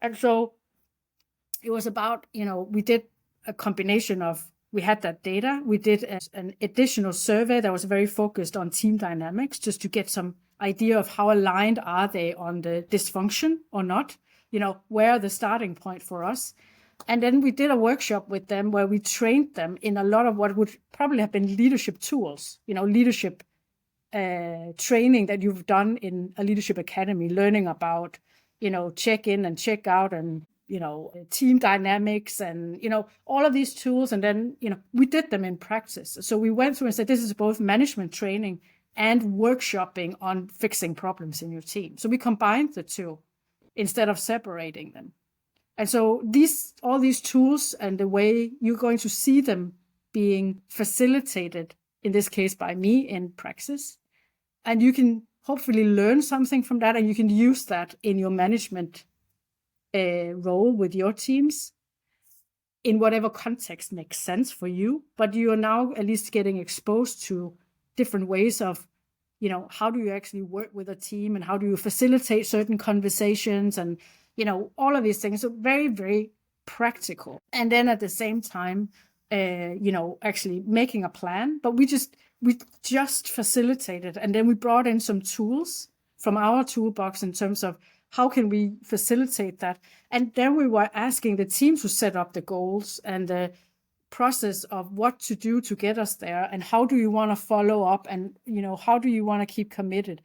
Speaker 2: And so it was about, we did a combination of, we had that data. We did an additional survey that was very focused on team dynamics, just to get some idea of how aligned are they on the dysfunction or not, where are the starting point for us. And then we did a workshop with them where we trained them in a lot of what would probably have been leadership tools, leadership training that you've done in a leadership academy, learning about, check in and check out and, team dynamics and, all of these tools. And then, we did them in practice. So we went through and said, this is both management training and workshopping on fixing problems in your team. So we combined the two instead of separating them. And so all these tools and the way you're going to see them being facilitated, in this case by me in praxis, and you can hopefully learn something from that, and you can use that in your management role with your teams in whatever context makes sense for you. But you are now at least getting exposed to different ways of, how do you actually work with a team, and how do you facilitate certain conversations, and all of these things. So very, very practical. And then at the same time, actually making a plan. But we just facilitated, and then we brought in some tools from our toolbox in terms of how can we facilitate that. And then we were asking the team to set up the goals and the process of what to do to get us there, and how do you want to follow up, and how do you want to keep committed.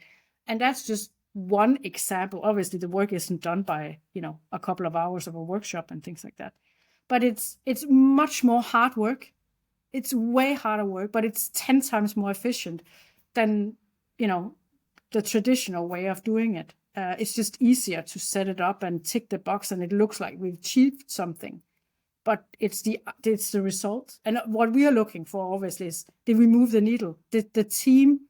Speaker 2: And that's just one example. Obviously the work isn't done by a couple of hours of a workshop and things like that, but it's much more hard work. It's way harder work, but it's 10 times more efficient than the traditional way of doing it. It's just easier to set it up and tick the box, and it looks like we've achieved something. But it's the result. And what we are looking for, obviously, is, did we move the needle? Did the team,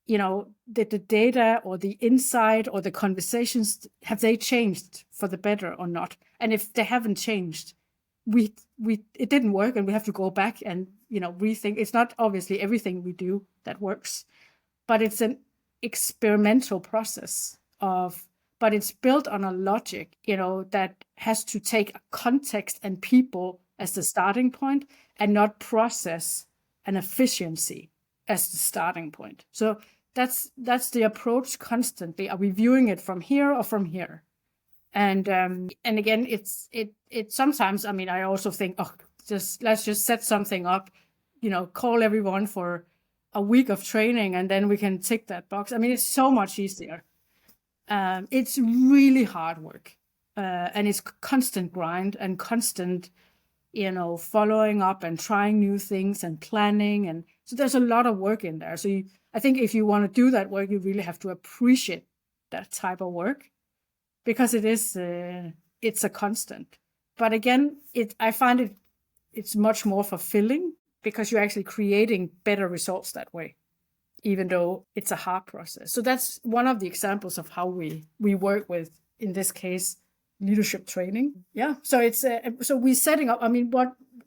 Speaker 2: did the data or the insight or the conversations, have they changed for the better or not? And if they haven't changed, it didn't work, and we have to go back and rethink. It's not obviously everything we do that works, but it's an experimental process but it's built on a logic, that has to take a context and people as the starting point, and not process and efficiency as the starting point. So that's the approach constantly. Are we viewing it from here or from here? And again, it sometimes, I also think, let's just set something up, call everyone for a week of training, and then we can tick that box. It's so much easier. It's really hard work, and it's constant grind and constant, following up and trying new things and planning. And so there's a lot of work in there. So I think if you want to do that work, you really have to appreciate that type of work, because it's a constant. But again, I find it's much more fulfilling, because you're actually creating better results that way, even though it's a hard process. So that's one of the examples of how we work with, in this case, leadership training. Yeah. So it's so we're setting up.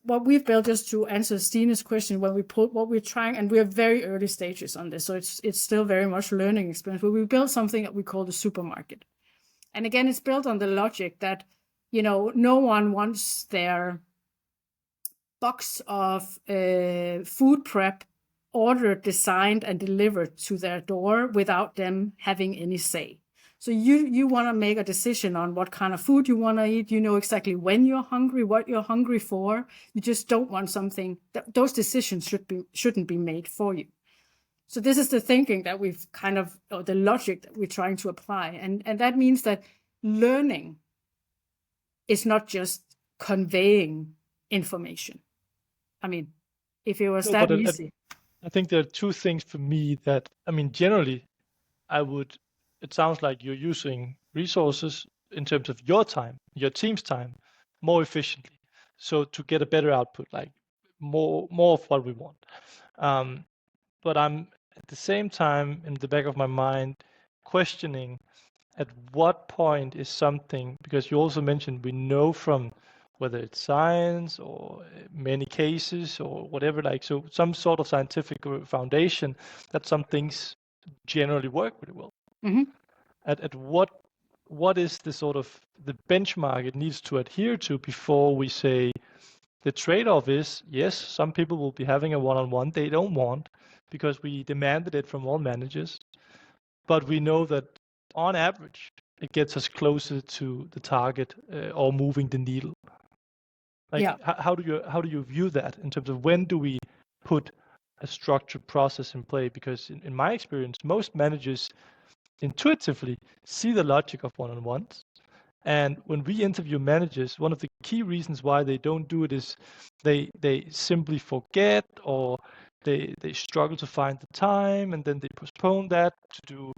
Speaker 2: What we've built, just to answer Stine's question, when we put what we're trying, and we're very early stages on this, so it's still very much learning experience. But we built something that we call the supermarket, and again, it's built on the logic that no one wants their box of food prep ordered, designed, and delivered to their door without them having any say. So you want to make a decision on what kind of food you want to eat. You know exactly when you're hungry, what you're hungry for. You just don't want something those decisions shouldn't be made for you. So this is the thinking that we've or the logic that we're trying to apply. And that means that learning is not just conveying information. If it was that easy.
Speaker 1: I think there are two things for me that, generally, it sounds like you're using resources in terms of your time, your team's time, more efficiently. So to get a better output, like more of what we want. But I'm at the same time, in the back of my mind, questioning at what point is something, because you also mentioned we know from whether it's science or many cases or whatever, so some sort of scientific foundation, that some things generally work really well.
Speaker 2: Mm-hmm.
Speaker 1: At what is the sort of the benchmark it needs to adhere to before we say the trade-off is, yes, some people will be having a one-on-one they don't want because we demanded it from all managers, but we know that on average it gets us closer to the target or moving the needle. How do you view that in terms of when do we put a structured process in play? Because in my experience, most managers intuitively see the logic of one-on-ones, And when we interview managers, one of the key reasons why they don't do it is they simply forget, or they struggle to find the time, and then they postpone that to do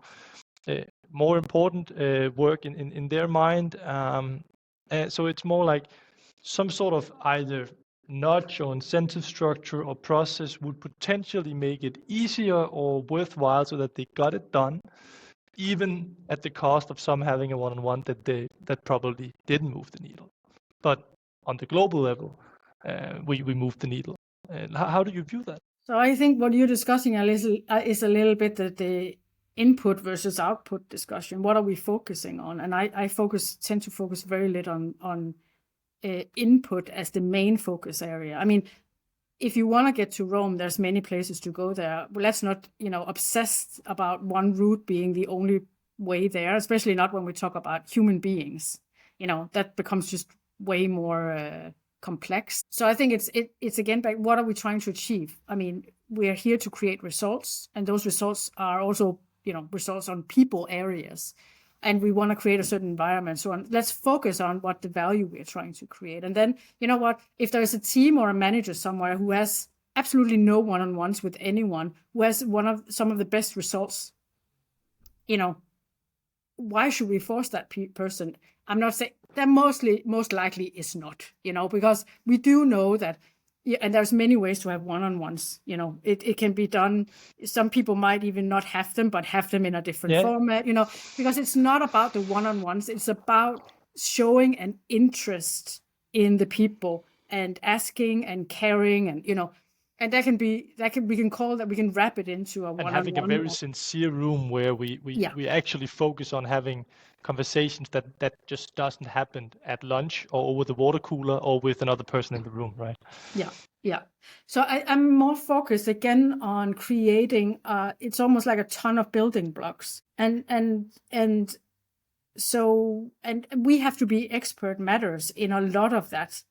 Speaker 1: more important work in their mind. So it's more like some sort of either nudge or incentive structure or process would potentially make it easier or worthwhile so that they got it done, even at the cost of some having a one-on-one that probably didn't move the needle. But on the global level, we moved the needle. How do you view that?
Speaker 2: So I think what you're discussing is a little bit the input versus output discussion. What are we focusing on? And I tend to focus very little on input as the main focus area. I mean, if you want to get to Rome, there's many places to go there. But let's not, obsess about one route being the only way there, especially not when we talk about human beings. That becomes just way more complex. So I think it's again back, what are we trying to achieve? I mean, we are here to create results, and those results are also, results on people areas. And we want to create a certain environment. So let's focus on what the value we're trying to create. And then, you know what, if there's a team or a manager somewhere who has absolutely no one-on-ones with anyone, who has some of the best results, why should we force that person? I'm not saying that most likely is not, because we do know that, and there's many ways to have one-on-ones. It can be done. Some people might even not have them, but have them in a different format, because it's not about the one-on-ones. It's about showing an interest in the people and asking and caring, and, and we can wrap it into a one-on-one.
Speaker 1: And having a very sincere room where we actually focus on having conversations that just doesn't happen at lunch or over the water cooler or with another person in the room, right?
Speaker 2: Yeah. So I'm more focused again on creating. It's almost like a ton of building blocks, and we have to be expert matters in a lot of that,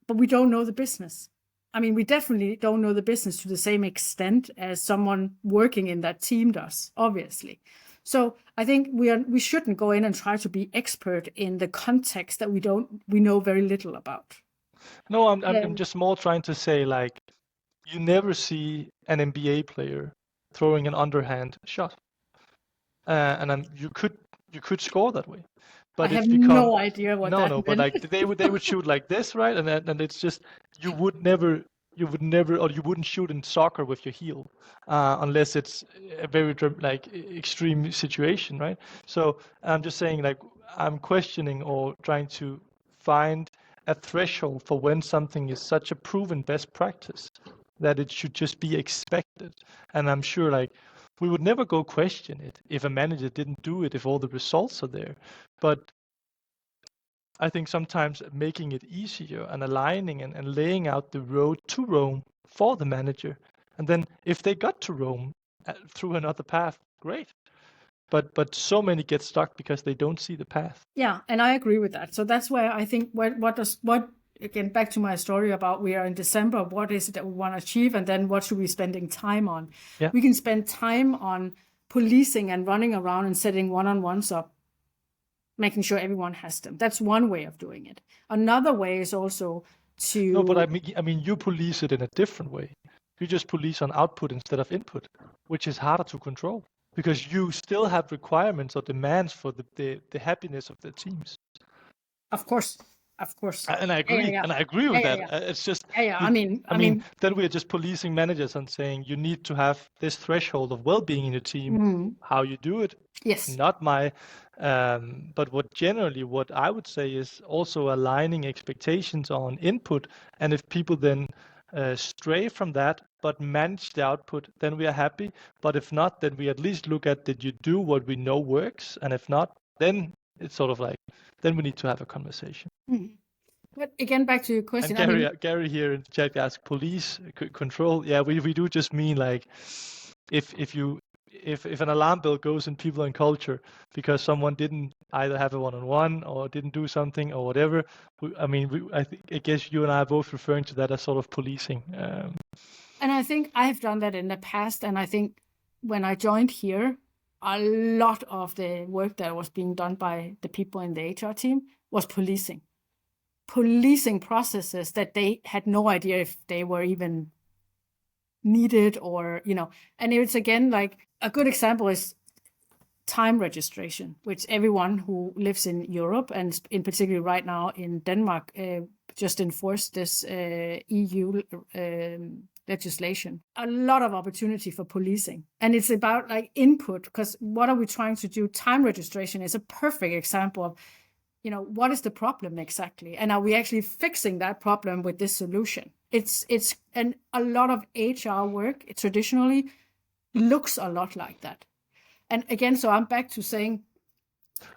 Speaker 2: but we don't know the business. I mean, we definitely don't know the business to the same extent as someone working in that team does, obviously. So I think we shouldn't go in and try to be expert in the context that we know very little about.
Speaker 1: No, I'm just more trying to say, like, you never see an NBA player throwing an underhand shot, and you could score that way. But
Speaker 2: I have no idea what that meant.
Speaker 1: But like they would shoot like this, right? And it's just you would never, or you wouldn't shoot in soccer with your heel, unless it's a very extreme situation, right? So I'm just saying, like, I'm questioning or trying to find a threshold for when something is such a proven best practice that it should just be expected. And I'm sure, like, we would never go question it if a manager didn't do it, if all the results are there. But I think sometimes making it easier and aligning and laying out the road to Rome for the manager. And then if they got to Rome through another path, great. But so many get stuck because they don't see the path.
Speaker 2: Yeah, and I agree with that. So that's where I think again, back to my story about we are in December, what is it that we want to achieve, and then what should we be spending time on?
Speaker 1: Yeah.
Speaker 2: We can spend time on policing and running around and setting one-on-ones up, making sure everyone has them. That's one way of doing it. Another way is also to...
Speaker 1: No, but I mean, you police it in a different way. You just police on output instead of input, which is harder to control because you still have requirements or demands for the happiness of the teams.
Speaker 2: Of course.
Speaker 1: And I agree. And I agree with that. It's just.
Speaker 2: I mean,
Speaker 1: then we're just policing managers and saying you need to have this threshold of well-being in your team.
Speaker 2: Mm-hmm.
Speaker 1: How you do it.
Speaker 2: Yes.
Speaker 1: Not my. But what I would say is also aligning expectations on input, and if people then stray from that but manage the output, then we are happy. But if not, then we at least look at, did you do what we know works? And if not, then it's sort of like, then we need to have a conversation.
Speaker 2: Mm-hmm. But again, back to your question.
Speaker 1: And Gary here in the chat asked, police control. Yeah, we do just mean like if an alarm bell goes in people and culture because someone didn't either have a one-on-one or didn't do something or whatever. I guess you and I are both referring to that as sort of policing.
Speaker 2: And I think I've done that in the past. And I think when I joined here, a lot of the work that was being done by the people in the HR team was policing processes that they had no idea if they were even needed, or and it's again, like a good example is time registration, which everyone who lives in Europe, and in particular right now in Denmark, just enforced this EU legislation. A lot of opportunity for policing, and it's about like input, because what are we trying to do? Time registration is a perfect example of what is the problem exactly, and are we actually fixing that problem with this solution? And a lot of HR work, it traditionally looks a lot like that. And again, so I'm back to saying,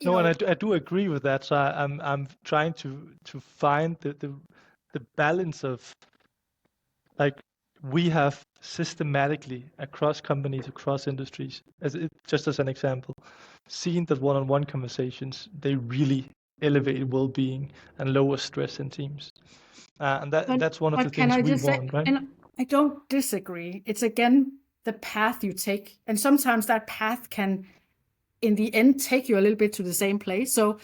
Speaker 1: and I do agree with that. So I'm trying to find the balance of, like, we have systematically across companies, across industries, just as an example, seen that one-on-one conversations, they really elevate well-being and lower stress in teams. And that's one of the things we want, right?
Speaker 2: And I don't disagree. It's again the path you take, and sometimes that path can, in the end, take you a little bit to the same place. So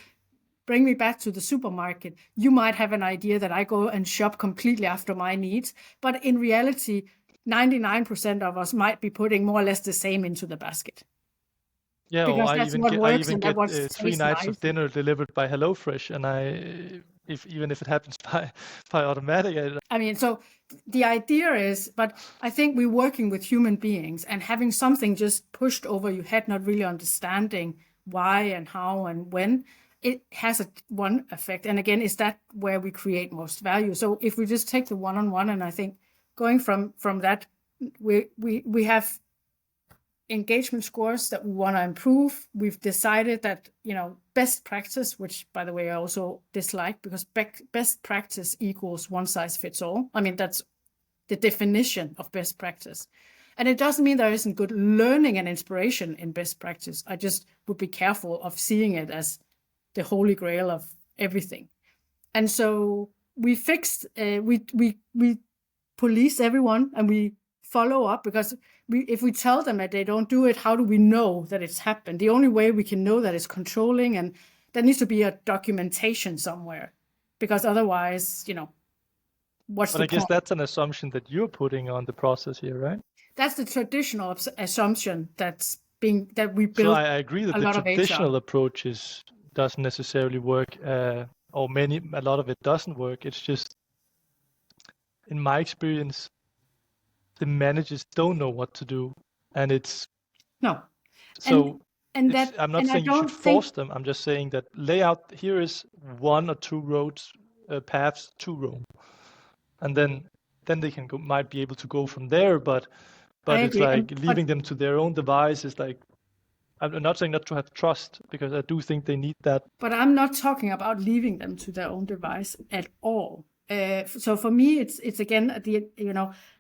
Speaker 2: bring me back to the supermarket. You might have an idea that I go and shop completely after my needs, but in reality, 99% of us might be putting more or less the same into the basket.
Speaker 1: Yeah,
Speaker 2: because
Speaker 1: or I
Speaker 2: that's
Speaker 1: even
Speaker 2: what
Speaker 1: get,
Speaker 2: works,
Speaker 1: I even
Speaker 2: and that
Speaker 1: get
Speaker 2: was
Speaker 1: 3 nights of dinner delivered by HelloFresh, and even if it happens by automatic.
Speaker 2: I mean, so the idea is, but I think we're working with human beings, and having something just pushed over your head, not really understanding why and how and when, it has one effect. And again, is that where we create most value? So if we just take the one-on-one, and I think going from that, we have engagement scores that we want to improve. We've decided that best practice, which by the way I also dislike, because best practice equals one size fits all. I mean, that's the definition of best practice, and it doesn't mean there isn't good learning and inspiration in best practice. I just would be careful of seeing it as the holy grail of everything. And so we fixed we police everyone, and we follow up, because if we tell them that they don't do it, how do we know that it's happened? The only way we can know that is controlling, and there needs to be a documentation somewhere, because otherwise, what's the point?
Speaker 1: But I guess that's an assumption that you're putting on the process here, right?
Speaker 2: That's the traditional assumption that we build.
Speaker 1: So I agree that the traditional approach doesn't necessarily work, or a lot of it doesn't work. It's just, in my experience, the managers don't know what to do, and it's
Speaker 2: no.
Speaker 1: So I'm not saying you should force them. I'm just saying that layout here is 1 or 2 roads, paths to Rome, and then they might be able to go from there. But it's like leaving them to their own devices. Like, I'm not saying not to have trust, because I do think they need that.
Speaker 2: But I'm not talking about leaving them to their own device at all. So for me, it's again,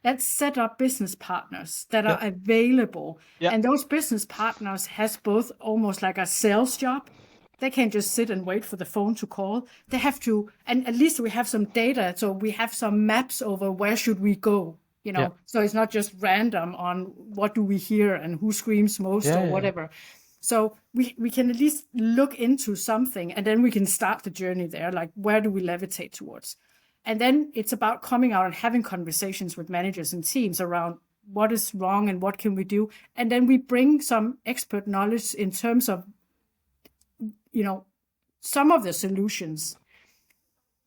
Speaker 2: let's set up business partners that are available. And those business partners has both almost like a sales job. They can't just sit and wait for the phone to call. They have to, and at least we have some data, so we have some maps over where should we go. So it's not just random on what do we hear and who screams most or whatever. So we can at least look into something, and then we can start the journey there. Like, where do we levitate towards? And then it's about coming out and having conversations with managers and teams around what is wrong and what can we do. And then we bring some expert knowledge in terms of, some of the solutions.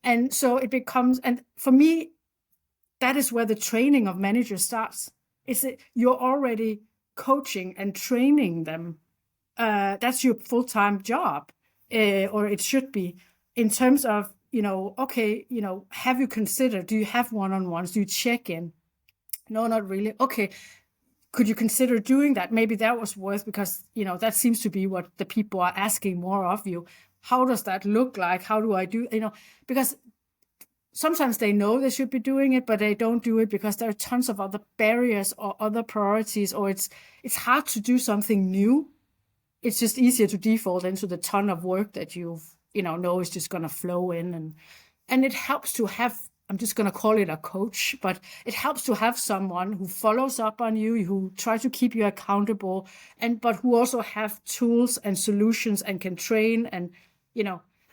Speaker 2: And so it becomes, and for me, that is where the training of managers starts. You're already coaching and training them. That's your full-time job, or it should be, in terms of, have you considered, do you have one-on-ones? Do you check in? No, not really. Okay. Could you consider doing that? Maybe that was worth, because, that seems to be what the people are asking more of you. How does that look like? How do I do, because sometimes they know they should be doing it, but they don't do it because there are tons of other barriers or other priorities, or it's hard to do something new. It's just easier to default into the ton of work that you've know is just going to flow in, and it helps to have, I'm just going to call it a coach, but it helps to have someone who follows up on you, who tries to keep you accountable, but who also have tools and solutions and can train, and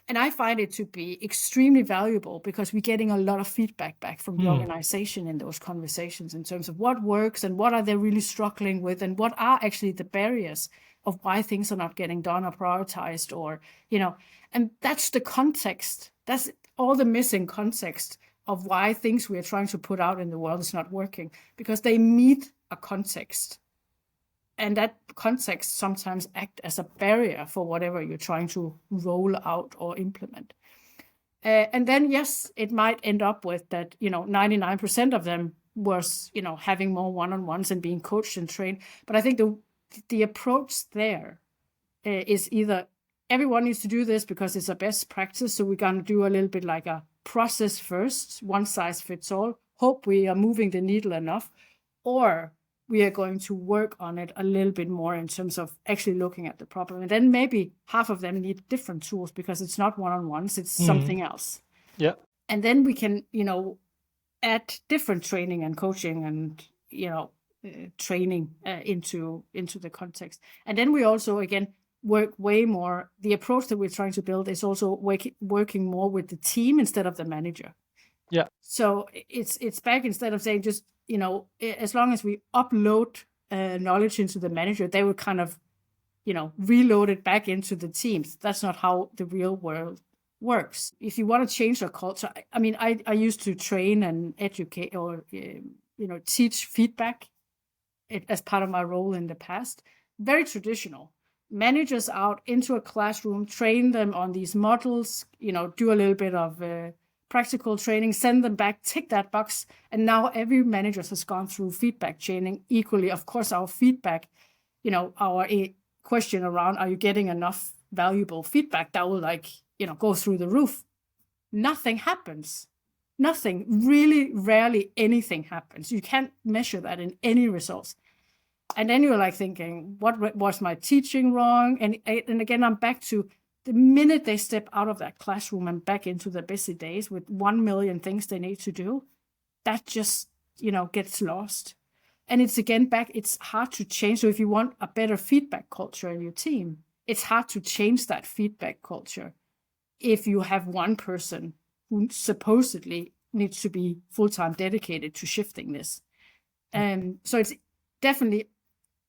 Speaker 2: And I find it to be extremely valuable because we're getting a lot of feedback back from the organization in those conversations in terms of what works and what are they really struggling with and what are actually the barriers of why things are not getting done or prioritized, or, and that's the context. That's all the missing context of why things we are trying to put out in the world is not working, because they meet a context. And that context sometimes act as a barrier for whatever you're trying to roll out or implement. And then, yes, it might end up with that, 99% of them was, having more one-on-ones and being coached and trained. But I think the approach there is either everyone needs to do this because it's a best practice. So we're going to do a little bit like a process first, one size fits all, hope we are moving the needle enough, or we are going to work on it a little bit more in terms of actually looking at the problem. And then maybe half of them need different tools because it's not one-on-ones, it's something else.
Speaker 1: Yeah.
Speaker 2: And then we can, add different training and coaching and, training into the context. And then we also, again, work way more. The approach that we're trying to build is also working more with the team instead of the manager.
Speaker 1: Yeah.
Speaker 2: So it's back, instead of saying just, as long as we upload knowledge into the manager, they will kind of, reload it back into the teams. That's not how the real world works. If you want to change your culture, I mean, I used to train and educate or, teach feedback as part of my role in the past. Very traditional. Managers out into a classroom, train them on these models, do a little bit of practical training, send them back, tick that box. And now every manager has gone through feedback chaining equally. Of course, our feedback, our question around, are you getting enough valuable feedback, that will go through the roof. Nothing happens. Nothing, really rarely anything happens. You can't measure that in any results. And then you're thinking, what was my teaching wrong? And again, I'm back to the minute they step out of that classroom and back into the busy days with 1 million things they need to do, that just, gets lost. And it's again back, it's hard to change. So if you want a better feedback culture in your team, it's hard to change that feedback culture if you have one person who supposedly needs to be full-time dedicated to shifting this. And so it's definitely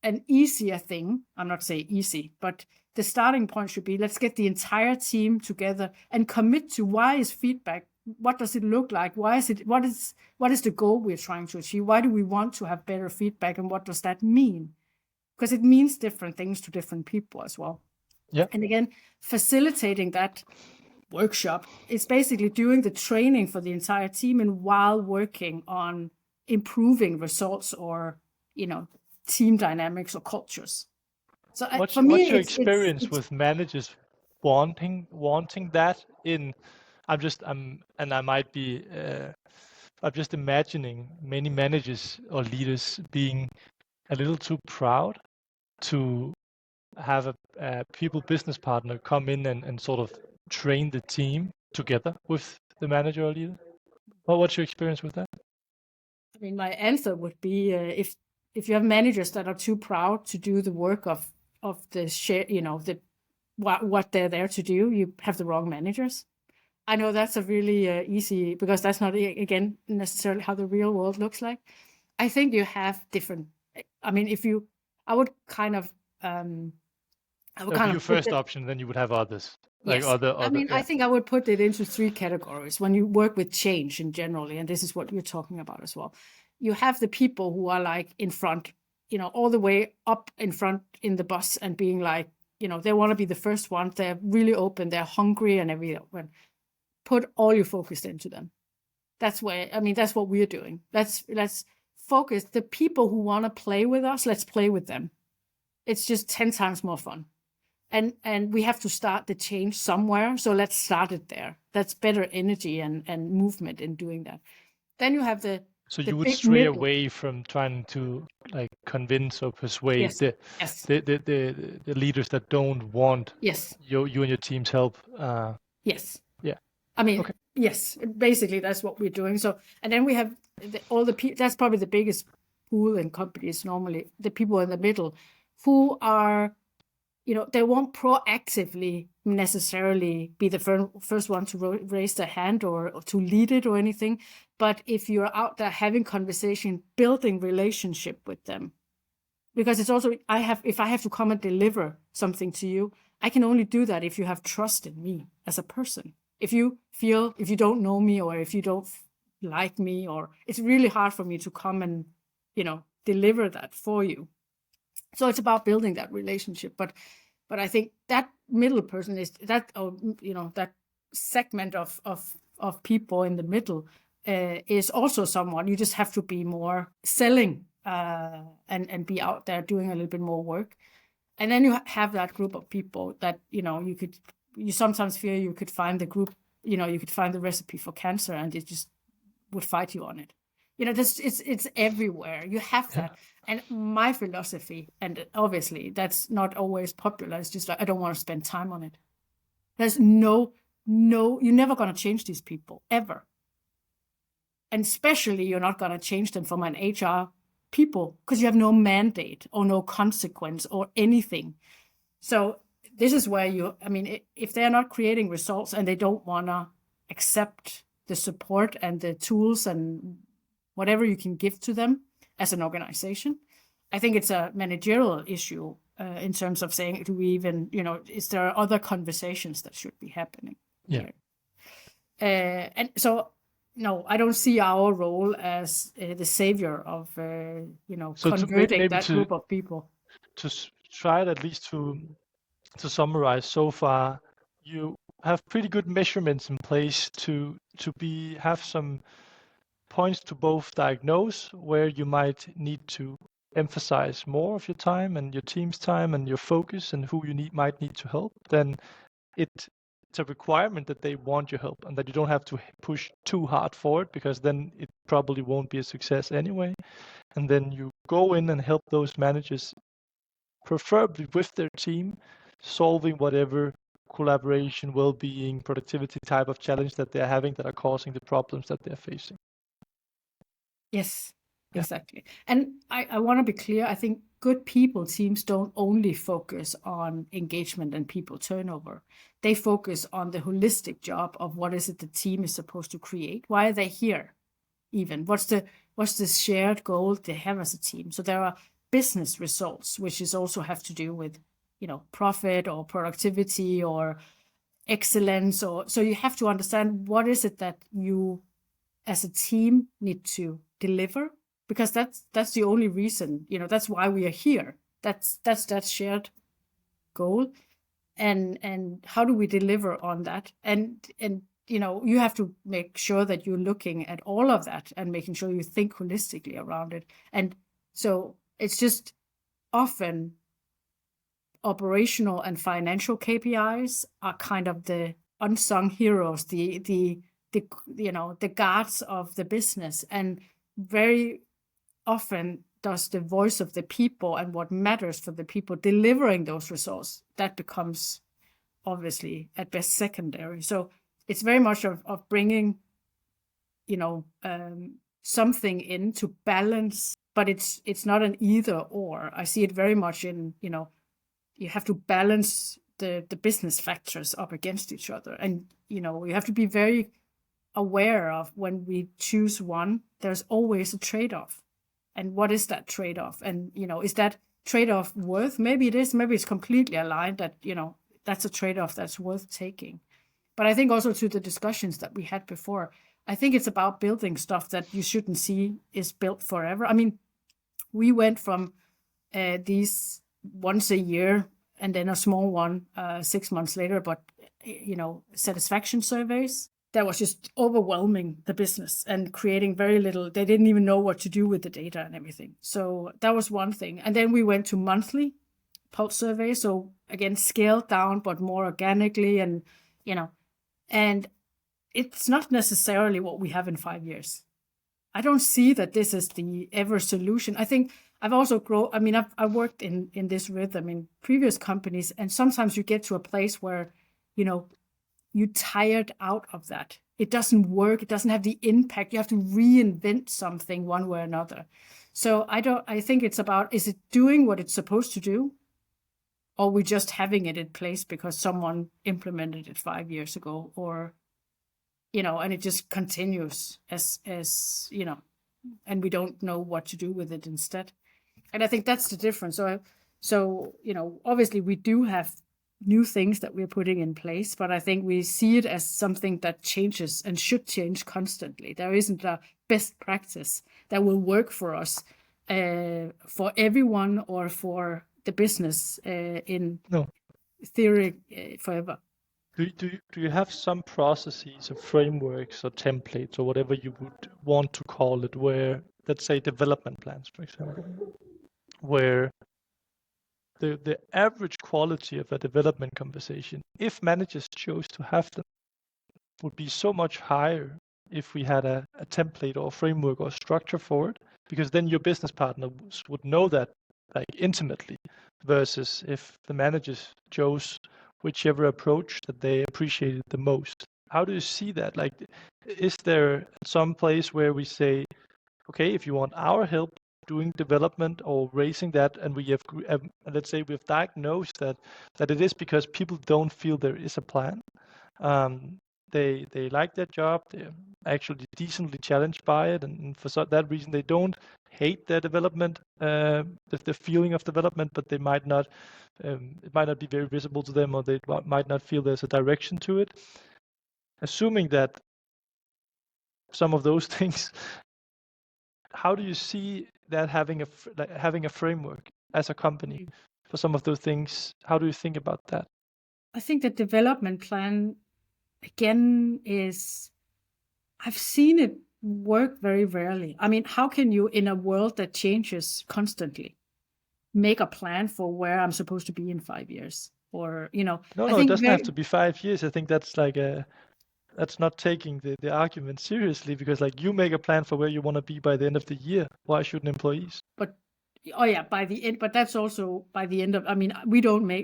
Speaker 2: an easier thing. I'm not saying easy, but the starting point should be, let's get the entire team together and commit to why is feedback, what does it look like? What is the goal we're trying to achieve? Why do we want to have better feedback? And what does that mean? Because it means different things to different people as well.
Speaker 1: Yeah.
Speaker 2: And again, facilitating that workshop is basically doing the training for the entire team and while working on improving results or, team dynamics or cultures. So
Speaker 1: what's
Speaker 2: for me,
Speaker 1: your experience with managers wanting that in? I'm just imagining many managers or leaders being a little too proud to have a people business partner come in and sort of train the team together with the manager or leader. What's your experience with that?
Speaker 2: I mean, my answer would be if you have managers that are too proud to do the work of the share, what they're there to do, you have the wrong managers. I know that's a really easy, because that's not, again, necessarily how the real world looks like. I think you have different, I mean, I would kind of,
Speaker 1: your first option, then you would have others.
Speaker 2: Yes. I think I would put it into 3 categories. When you work with change in generally, and this is what you're talking about as well, you have the people who are in front, all the way up in front in the bus and being they want to be the first one. They're really open. They're hungry and everything. Put all your focus into them. That's what we're doing. Let's focus. The people who want to play with us, let's play with them. It's just 10 times more fun. And we have to start the change somewhere. So let's start it there. That's better energy and movement in doing that. Then you have
Speaker 1: So you would stray away from trying to convince or persuade the leaders that don't want you and your team's help.
Speaker 2: Yes.
Speaker 1: Yeah.
Speaker 2: I mean, yes, basically that's what we're doing. So, and then we have all the people, that's probably the biggest pool in companies normally, the people in the middle who are they won't proactively necessarily be the first one to raise their hand or to lead it or anything. But if you're out there having conversation, building relationship with them, because it's also, if I have to come and deliver something to you, I can only do that if you have trust in me as a person. If you don't know me, or if you don't like me, or it's really hard for me to come and, deliver that for you. So it's about building that relationship. But I think that middle person is that, that segment of people in the middle is also someone you just have to be more selling and be out there doing a little bit more work. And then you have that group of people that, you sometimes feel you could find the group, you could find the recipe for cancer and it just would fight you on it. It's everywhere. You have that. Yeah. And my philosophy, and obviously that's not always popular, it's just I don't want to spend time on it. There's no, you're never going to change these people, ever. And especially you're not going to change them from an HR people, because you have no mandate or no consequence or anything. So this is where if they're not creating results and they don't want to accept the support and the tools and whatever you can give to them as an organization, I think it's a managerial issue in terms of saying, do we even, is there other conversations that should be happening?
Speaker 1: Yeah.
Speaker 2: And so, no, I don't see our role as the savior of, so converting that group of people.
Speaker 1: To try at least to summarize so far, you have pretty good measurements in place to have some points to both diagnose where you might need to emphasize more of your time and your team's time and your focus and who you might need to help. Then it's a requirement that they want your help and that you don't have to push too hard for it, because then it probably won't be a success anyway. And then you go in and help those managers, preferably with their team, solving whatever collaboration, well-being, productivity type of challenge that they're having that are causing the problems that they're facing.
Speaker 2: Yes, exactly. And I want to be clear. I think good people teams don't only focus on engagement and people turnover. They focus on the holistic job of what is it the team is supposed to create. Why are they here? Even what's the shared goal they have as a team? So there are business results, which is also have to do with, profit or productivity or excellence. So you have to understand what is it that you as a team need to deliver, because that's the only reason, that's why we are here. That's that shared goal. And how do we deliver on that? And you have to make sure that you're looking at all of that and making sure you think holistically around it. And so it's just often operational and financial KPIs are kind of the unsung heroes, the guards of the business. And very often does the voice of the people and what matters for the people delivering those results, that becomes obviously at best secondary. So it's very much of bringing, something in to balance, but it's not an either or. I see it very much in, you have to balance the business factors up against each other. And, you have to be very aware of when we choose one, there's always a trade-off. And what is that trade-off? And, is that trade-off worth? Maybe it is, maybe it's completely aligned that, that's a trade-off that's worth taking. But I think also to the discussions that we had before, I think it's about building stuff that you shouldn't see is built forever. I mean, we went from these once a year and then a small one 6 months later, but, satisfaction surveys that was just overwhelming the business and creating very little. They didn't even know what to do with the data and everything. So that was one thing. And then we went to monthly pulse surveys. So again, scaled down, but more organically and, and it's not necessarily what we have in 5 years. I don't see that this is the ever solution. I think I've also I've worked in this rhythm in previous companies, and sometimes you get to a place where, you're tired out of that. It doesn't work. It doesn't have the impact. You have to reinvent something one way or another. So I think it's about, is it doing what it's supposed to do? or we're just having it in place because someone implemented it 5 years ago, or, and it just continues as, and we don't know what to do with it instead. And I think that's the difference. So, obviously we do have new things that we're putting in place, but I think we see it as something that changes and should change constantly. There isn't a best practice that will work for us, for everyone, or for the business in theory forever.
Speaker 1: Do you have some processes or frameworks or templates or whatever you would want to call it, where, let's say, development plans, for example, where the average quality of a development conversation, if managers chose to have them, would be so much higher if we had a template or framework or structure for it, because then your business partners would know that like intimately, versus if the managers chose whichever approach that they appreciated the most. How do you see that? Like, is there some place where we say, okay, if you want our help doing development or raising that, and we have, let's say we've diagnosed that it is because people don't feel there is a plan. They like their job. They're actually decently challenged by it, and for that reason, they don't hate their development, the feeling of development, but they might not. It might not be very visible to them, or they might not feel there's a direction to it. Assuming that some of those things, how do you see that having a framework as a company for some of those things? How do you think about that?
Speaker 2: I think the development plan, again, I've seen it work very rarely. I mean, how can you, in a world that changes constantly, make a plan for where I'm supposed to be in 5 years? Or,
Speaker 1: No,
Speaker 2: I
Speaker 1: it
Speaker 2: think
Speaker 1: doesn't have to be 5 years. I think that's that's not taking the argument seriously, because like you make a plan for where you want to be by the end of the year. Why shouldn't employees?
Speaker 2: But by the end, but that's also by the end of, I mean, we haven't made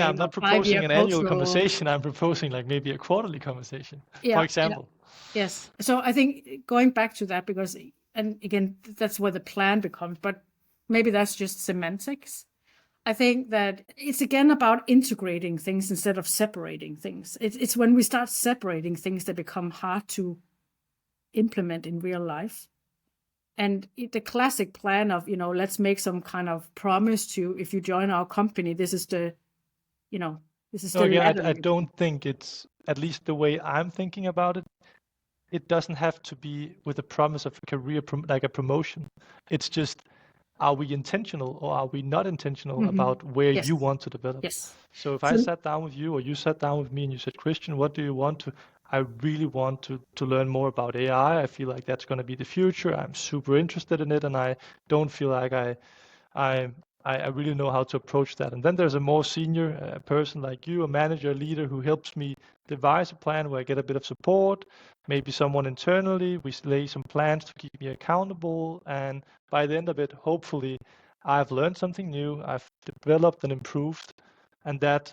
Speaker 1: I'm not proposing an annual conversation. I'm proposing like maybe a quarterly conversation, for example.
Speaker 2: Yes. So I think going back to that, because, and again, that's where the plan becomes, but maybe that's just semantics. I think that it's again about integrating things instead of separating things. It's when we start separating things that become hard to implement in real life. And the classic plan of, let's make some kind of promise to, if you join our company, this is the
Speaker 1: I don't think it's, at least the way I'm thinking about it, it doesn't have to be with a promise of a career, like a promotion. It's just, are we intentional or are we not intentional about where you want to develop?
Speaker 2: Yes.
Speaker 1: So if I sat down with you, or you sat down with me, and you said, Christian, what do you want to? I really want to learn more about AI. I feel like that's going to be the future. I'm super interested in it, and I don't feel like I really know how to approach that. And then there's a more senior person like you, a manager, a leader, who helps me devise a plan where I get a bit of support, maybe someone internally. We lay some plans to keep me accountable. And by the end of it, hopefully, I've learned something new. I've developed and improved. And that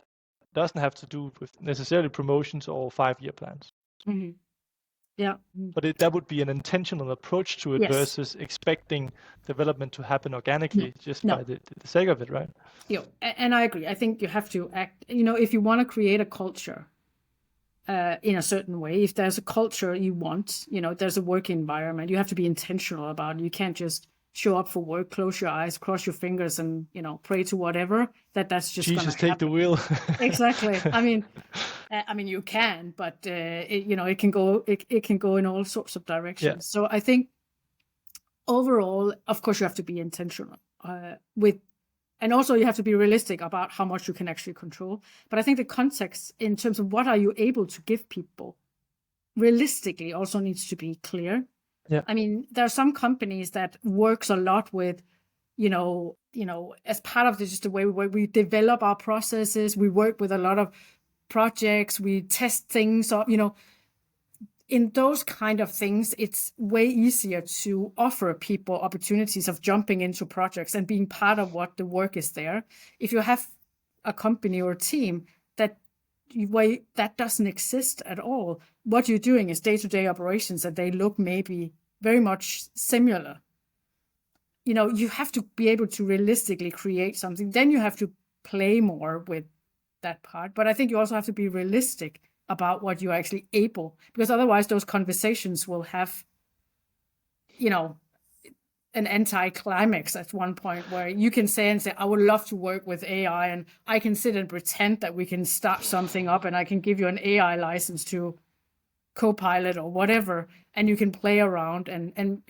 Speaker 1: doesn't have to do with necessarily promotions or 5-year plans.
Speaker 2: Mm-hmm. Yeah.
Speaker 1: But that would be an intentional approach to it, versus expecting development to happen organically by the sake of it, right?
Speaker 2: Yeah, and I agree. I think you have to act, if you want to create a culture in a certain way, if there's a culture you want, there's a work environment, you have to be intentional about it. You can't just show up for work, close your eyes, cross your fingers, and, pray to whatever. That's just
Speaker 1: Jesus, take the wheel.
Speaker 2: Exactly. I mean, you can, but it can go in all sorts of directions. Yeah. So I think overall, of course, you have to be intentional and also you have to be realistic about how much you can actually control. But I think the context in terms of what are you able to give people realistically also needs to be clear. Yeah. I mean, there are some companies that works a lot with, as part of just the way we develop our processes, we work with a lot of projects, we test things, or, in those kind of things, it's way easier to offer people opportunities of jumping into projects and being part of what the work is there. If you have a company or a team that doesn't exist at all, what you're doing is day-to-day operations, and they look maybe very much similar. You have to be able to realistically create something. Then you have to play more with that part. But I think you also have to be realistic about what you're actually able, because otherwise those conversations will have, an anti-climax at one point where you can say, I would love to work with AI, and I can sit and pretend that we can start something up and I can give you an AI license to Copilot or whatever, and you can play around and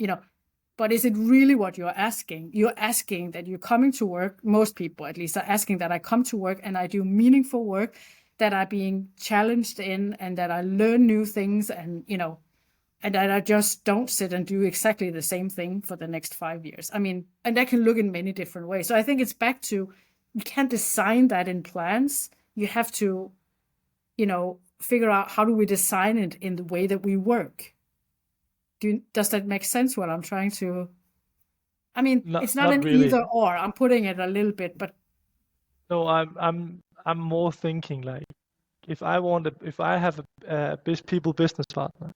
Speaker 2: but is it really what you're asking? You're asking that you're coming to work, most people at least are asking that I come to work and I do meaningful work, that I'm being challenged in, and that I learn new things, and and that I just don't sit and do exactly the same thing for the next 5 years. I mean, and that can look in many different ways. So I think it's back to, you can't design that in plans. You have to, figure out how do we design it in the way that we work. Does that make sense what I'm trying to? I mean, it's not an
Speaker 1: really.
Speaker 2: either or. I'm putting it a little bit, but
Speaker 1: no, I'm more thinking like, if I have a people business partner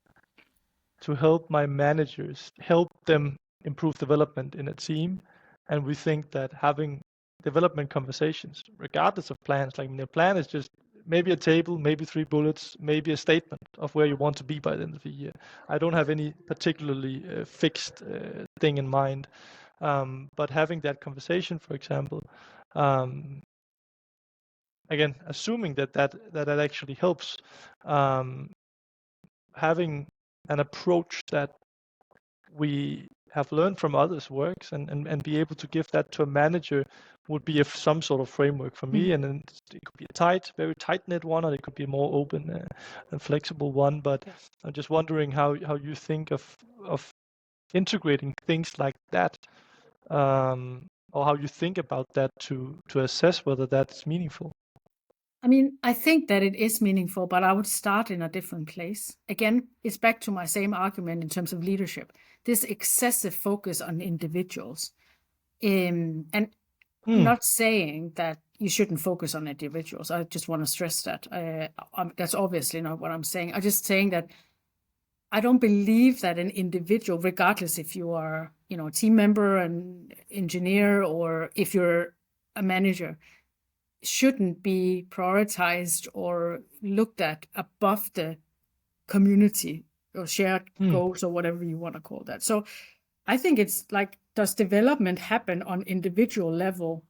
Speaker 1: to help my managers, help them improve development in a team, and we think that having development conversations, regardless of plans, like the plan is just maybe a table, maybe 3 bullets, maybe a statement of where you want to be by the end of the year. I don't have any particularly fixed thing in mind, but having that conversation, for example, again, assuming that actually helps, having an approach that we have learned from others works, and be able to give that to a manager would be some sort of framework for me. And then it could be a very tight knit one, or it could be a more open and flexible one. But I'm just wondering how you think of integrating things like that, or how you think about that to assess whether that's meaningful.
Speaker 2: I mean, I think that it is meaningful, but I would start in a different place. Again, it's back to my same argument in terms of leadership. This excessive focus on individuals. And I'm not saying that you shouldn't focus on individuals. I just want to stress that. That's obviously not what I'm saying. I'm just saying that I don't believe that an individual, regardless if you are, a team member, an engineer, or if you're a manager, shouldn't be prioritized or looked at above the community or shared goals, or whatever you want to call that. So I think it's like, does development happen on individual level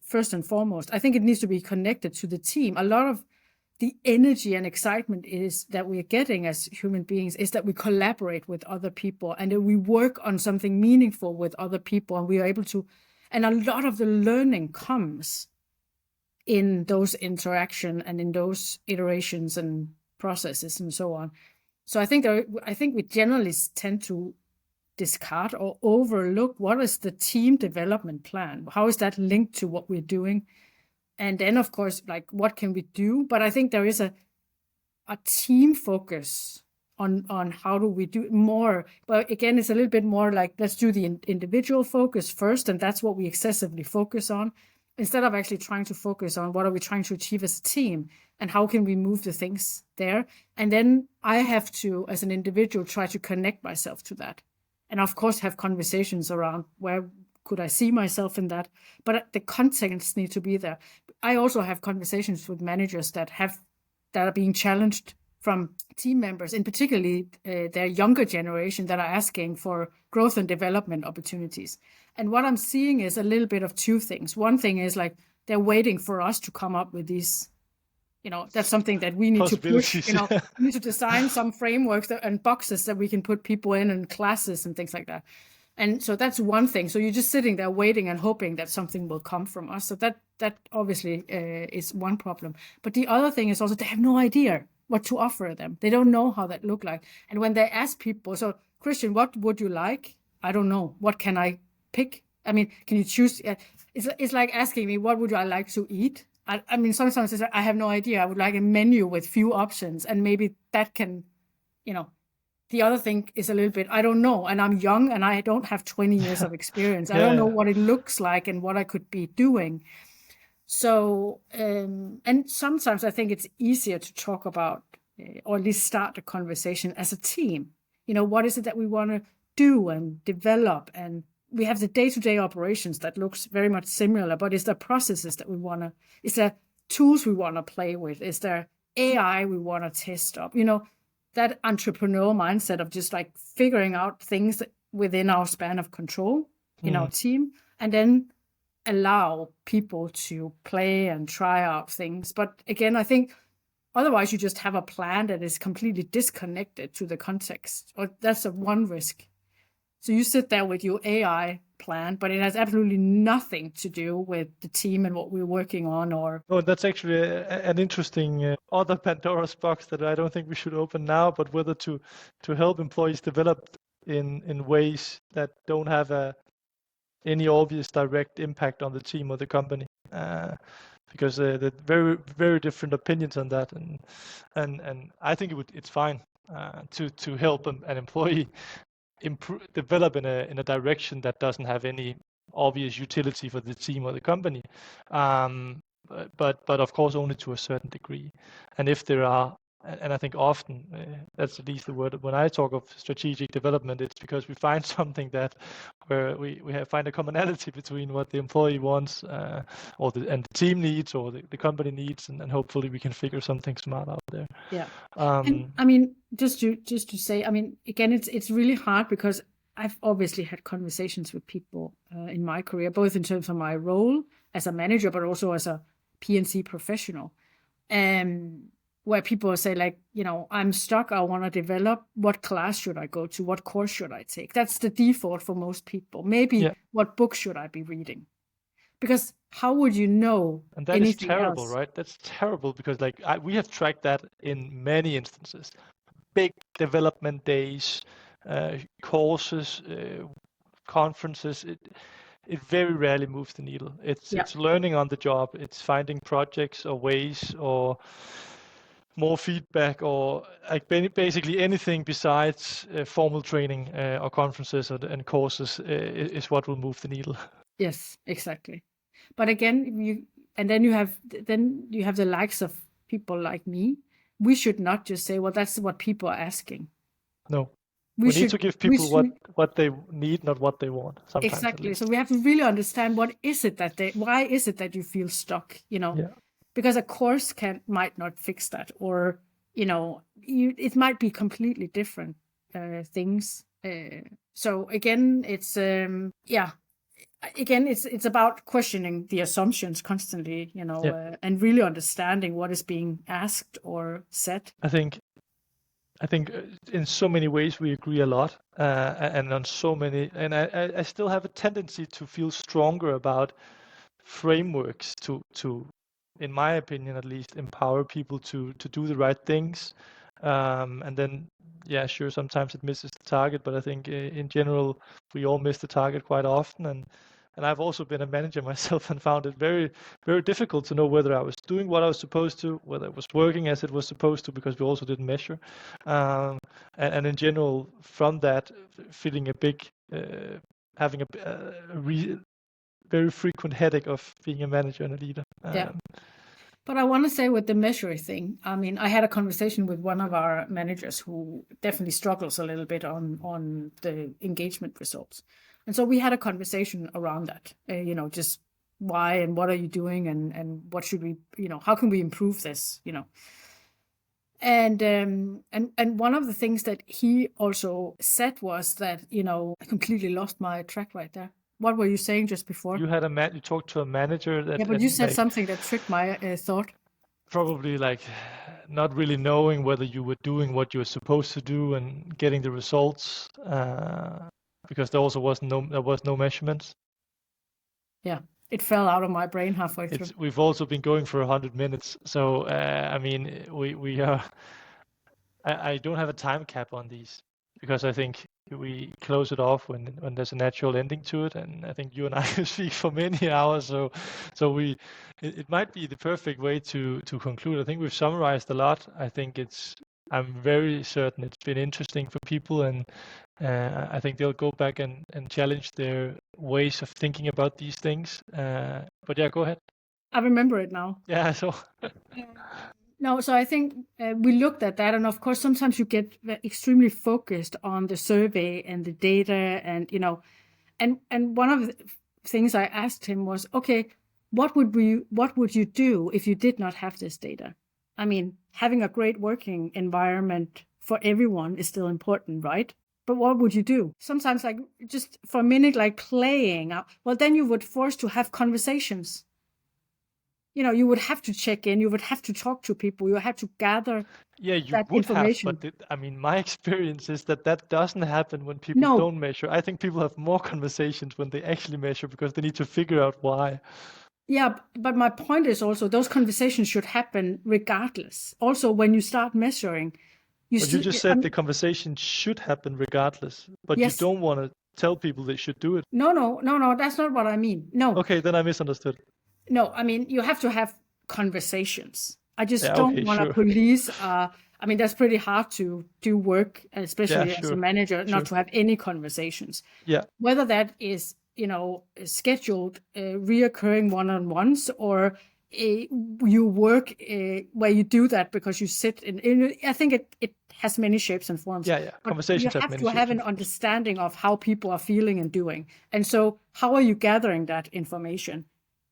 Speaker 2: first and foremost? I think it needs to be connected to the team. A lot of the energy and excitement is that we're getting as human beings is that we collaborate with other people, and that we work on something meaningful with other people, and we are able to, and a lot of the learning comes in those interaction and in those iterations and processes and so on. So I think we generally tend to discard or overlook what is the team development plan. How is that linked to what we're doing? And then, of course, like, what can we do? But I think there is a team focus on how do we do more. But again, it's a little bit more like, let's do the individual focus first, and that's what we excessively focus on, instead of actually trying to focus on what are we trying to achieve as a team, and how can we move the things there. And then I have to, as an individual, try to connect myself to that. And of course, have conversations around where could I see myself in that. But the contexts need to be there. I also have conversations with managers that are being challenged from team members, in particularly their younger generation, that are asking for growth and development opportunities. And what I'm seeing is a little bit of two things. One thing is like, they're waiting for us to come up with these, that's something that we need to push, we need to design some frameworks and boxes that we can put people in, and classes and things like that. And so that's one thing. So you're just sitting there waiting and hoping that something will come from us. So that obviously is one problem. But the other thing is also, they have no idea what to offer them. They don't know how that look like. And when they ask people, so Christian, what would you like? I don't know. What can I pick? I mean, can you choose? It's like asking me, what would I like to eat? I mean, sometimes it's like, I have no idea. I would like a menu with few options, and maybe that can, The other thing is a little bit, I don't know, and I'm young and I don't have 20 years of experience. I don't know what it looks like and what I could be doing. So, and sometimes I think it's easier to talk about, or at least start a conversation as a team. What is it that we want to do and develop, and we have the day-to-day operations that looks very much similar, but is there processes that we want to, is there tools we want to play with? Is there AI we want to test up? That entrepreneur mindset of just like figuring out things within our span of control in our team, and then allow people to play and try out things. But again, I think otherwise you just have a plan that is completely disconnected to the context, or that's one risk. So you sit there with your AI plan, but it has absolutely nothing to do with the team and what we're working on.
Speaker 1: Oh, that's actually an interesting other Pandora's box that I don't think we should open now, but whether to help employees develop in ways that don't have any obvious direct impact on the team or the company, because there are very, very different opinions on that, and I think it's fine to help an employee develop in a direction that doesn't have any obvious utility for the team or the company, but of course only to a certain degree. And if there are, and I think often that's at least the word when I talk of strategic development, it's because we find something where we find a commonality between what the employee wants and the team needs, or the company needs, and hopefully we can figure something smart out there.
Speaker 2: Yeah. And I mean, just to say, I mean, again, it's really hard because I've obviously had conversations with people in my career, both in terms of my role as a manager, but also as a P&C professional, where people say like, I'm stuck, I want to develop, what class should I go to? What course should I take? That's the default for most people. Maybe what book should I be reading? Because how would you know?
Speaker 1: And that is terrible, right? That's terrible because we have tracked that in many instances. Big development days, courses, conferences, it very rarely moves the needle. It's learning on the job. It's finding projects or ways or more feedback or like basically anything besides formal training or conferences and courses is what will move the needle.
Speaker 2: Yes, exactly. But again, you have the likes of people like me. We should not just say, well, that's what people are asking.
Speaker 1: No. We need to give people what they need, not what they want. Sometimes,
Speaker 2: exactly. So we have to really understand why is it that you feel stuck, because a course might not fix that, or, it might be completely different things. So again, it's, again, it's about questioning the assumptions constantly, and really understanding what is being asked or said.
Speaker 1: I think in so many ways we agree a lot, and on so many, and I still have a tendency to feel stronger about frameworks to, in my opinion at least, empower people to do the right things, and then sure, sometimes it misses the target, but I think in general we all miss the target quite often, and I've also been a manager myself and found it very, very difficult to know whether I was doing what I was supposed to, whether it was working as it was supposed to, because we also didn't measure. And in general, from that, feeling having a very frequent headache of being a manager and a leader.
Speaker 2: But I want to say with the measuring thing, I mean, I had a conversation with one of our managers who definitely struggles a little bit on the engagement results. And so we had a conversation around that, just why and what are you doing and what should we, how can we improve this, And one of the things that he also said was that, I completely lost my track right there. What were you saying just before?
Speaker 1: You talked to a manager that.
Speaker 2: Yeah, but you said something that tricked my thought.
Speaker 1: Probably like not really knowing whether you were doing what you were supposed to do and getting the results, because there was no measurements. Yeah,
Speaker 2: it fell out of my brain halfway through.
Speaker 1: We've also been going for 100 minutes, so I mean we are. I don't have a time cap on these because I think we close it off when there's a natural ending to it, and I think you and I speak for many hours, so it might be the perfect way to conclude. I think we've summarized a lot. I'm very certain it's been interesting for people, and I think they'll go back and challenge their ways of thinking about these things. But yeah, go ahead.
Speaker 2: I remember it now.
Speaker 1: Yeah, so.
Speaker 2: No, so I think we looked at that, and of course, sometimes you get extremely focused on the survey and the data, and And one of the things I asked him was, okay, what would you do if you did not have this data? I mean, having a great working environment for everyone is still important, right? But what would you do? Sometimes, like, just for a minute, like playing out. Well, then you would force to have conversations. You know, you would have to check in. You would have to talk to people. You have to gather
Speaker 1: Yeah, you
Speaker 2: that
Speaker 1: would have,
Speaker 2: information.
Speaker 1: but I mean, my experience is that that doesn't happen when people
Speaker 2: No,
Speaker 1: don't measure. I think people have more conversations when they actually measure because they need to figure out why.
Speaker 2: yeah, but my point is also those conversations should happen regardless. Also, when you start measuring, you
Speaker 1: But you
Speaker 2: still,
Speaker 1: just said the conversation should happen regardless, but you
Speaker 2: yes,
Speaker 1: don't want to tell people they should do it.
Speaker 2: no, that's not what I mean. No,
Speaker 1: Okay, then I misunderstood.
Speaker 2: no, I mean, you have to have conversations. I just
Speaker 1: Yeah,
Speaker 2: don't
Speaker 1: okay,
Speaker 2: want to
Speaker 1: sure.
Speaker 2: police. I mean, that's pretty hard to do work,
Speaker 1: Yeah,
Speaker 2: especially as a
Speaker 1: sure,
Speaker 2: manager, not
Speaker 1: sure.
Speaker 2: to have any conversations.
Speaker 1: Yeah,
Speaker 2: Whether that is, you know, scheduled, reoccurring one-on-ones, or you work where you do that because you sit in I think it has many shapes and forms.
Speaker 1: yeah.
Speaker 2: But you
Speaker 1: Conversations have
Speaker 2: have
Speaker 1: many
Speaker 2: to have
Speaker 1: shapes
Speaker 2: an
Speaker 1: and forms.
Speaker 2: understanding of how people are feeling and doing. And so how are you gathering that information?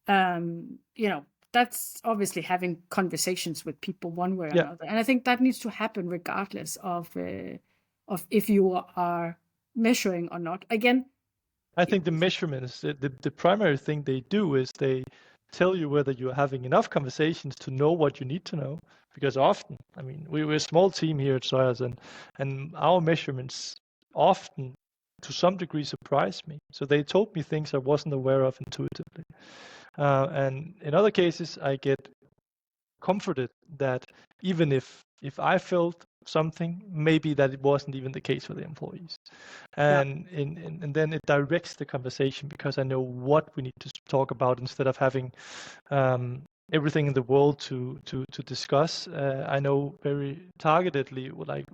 Speaker 2: You know, that's obviously having conversations with people one way or
Speaker 1: Yeah,
Speaker 2: another. And I think that needs to happen regardless of if you are measuring or not. Again,
Speaker 1: I think the measurements, the primary thing they do is they tell you whether you're having enough conversations to know what you need to know. Because often, I mean, we're a small team here at Soyas, and our measurements often, to some degree, surprise me. So they told me things I wasn't aware of intuitively. And in other cases, I get comforted that even if I felt something, maybe that it wasn't even the case for the employees.
Speaker 2: yeah,
Speaker 1: And then it directs the conversation because I know what we need to talk about instead of having everything in the world to discuss. I know very targetedly, like,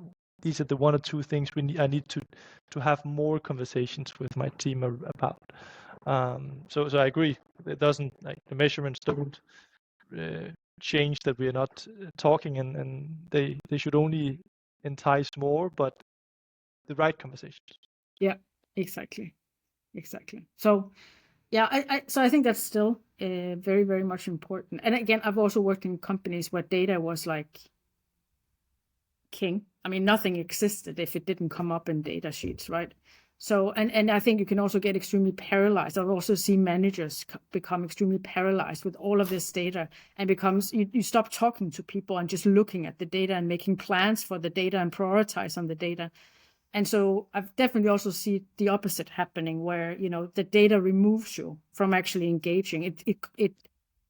Speaker 1: these are the one or two things I need to have more conversations with my team about. So I agree. It doesn't, like, the measurements don't change that we are not talking, and they should only entice more, but the right conversations.
Speaker 2: yeah, exactly. So yeah, so I think that's still very, very much important. And again, I've also worked in companies where data was like king. I mean, nothing existed if it didn't come up in data sheets, right? So, and I think you can also get extremely paralyzed. I've also seen managers become extremely paralyzed with all of this data, and becomes you stop talking to people and just looking at the data and making plans for the data and prioritize on the data. And so I've definitely also seen the opposite happening, where, you know, the data removes you from actually engaging.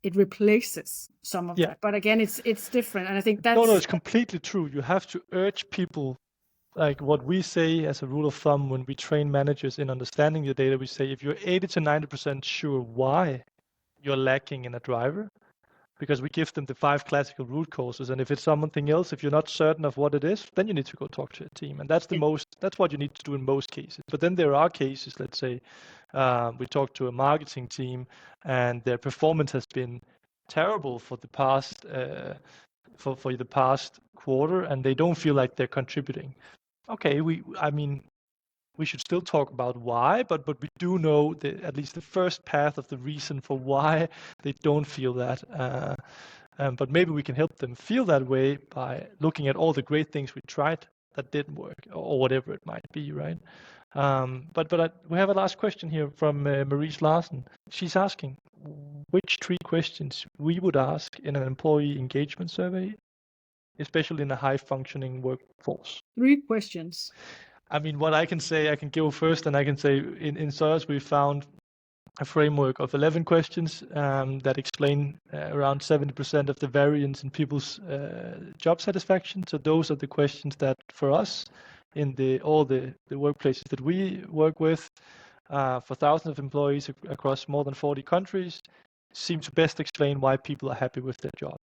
Speaker 2: It replaces some of
Speaker 1: Yeah.
Speaker 2: that. But again, it's different, and I think
Speaker 1: No,
Speaker 2: that's
Speaker 1: it's completely true. You have to urge people, like what we say as a rule of thumb when we train managers in understanding the data. We say if you're 80 to 90% sure why you're lacking in a driver, because we give them the 5 classical root causes, and if it's something else, if you're not certain of what it is, then you need to go talk to a team, and that's what you need to do in most cases. But then there are cases, let's say we talk to a marketing team and their performance has been terrible for the past for the past quarter, and they don't feel like they're contributing. Okay, we should still talk about why, but we do know at least the first path of the reason for why they don't feel that. But maybe we can help them feel that way by looking at all the great things we tried that didn't work, or whatever it might be, right? We have a last question here from Maurice Larsen. She's asking which 3 questions we would ask in an employee engagement survey, especially in a high-functioning workforce.
Speaker 2: 3 questions.
Speaker 1: I mean, what I can say, I can go first, and I can say in SOAS we found a framework of 11 questions that explain around 70% of the variance in people's job satisfaction. So those are the questions that, for us, in all the workplaces that we work with, for thousands of employees across more than 40 countries, seem to best explain why people are happy with their job.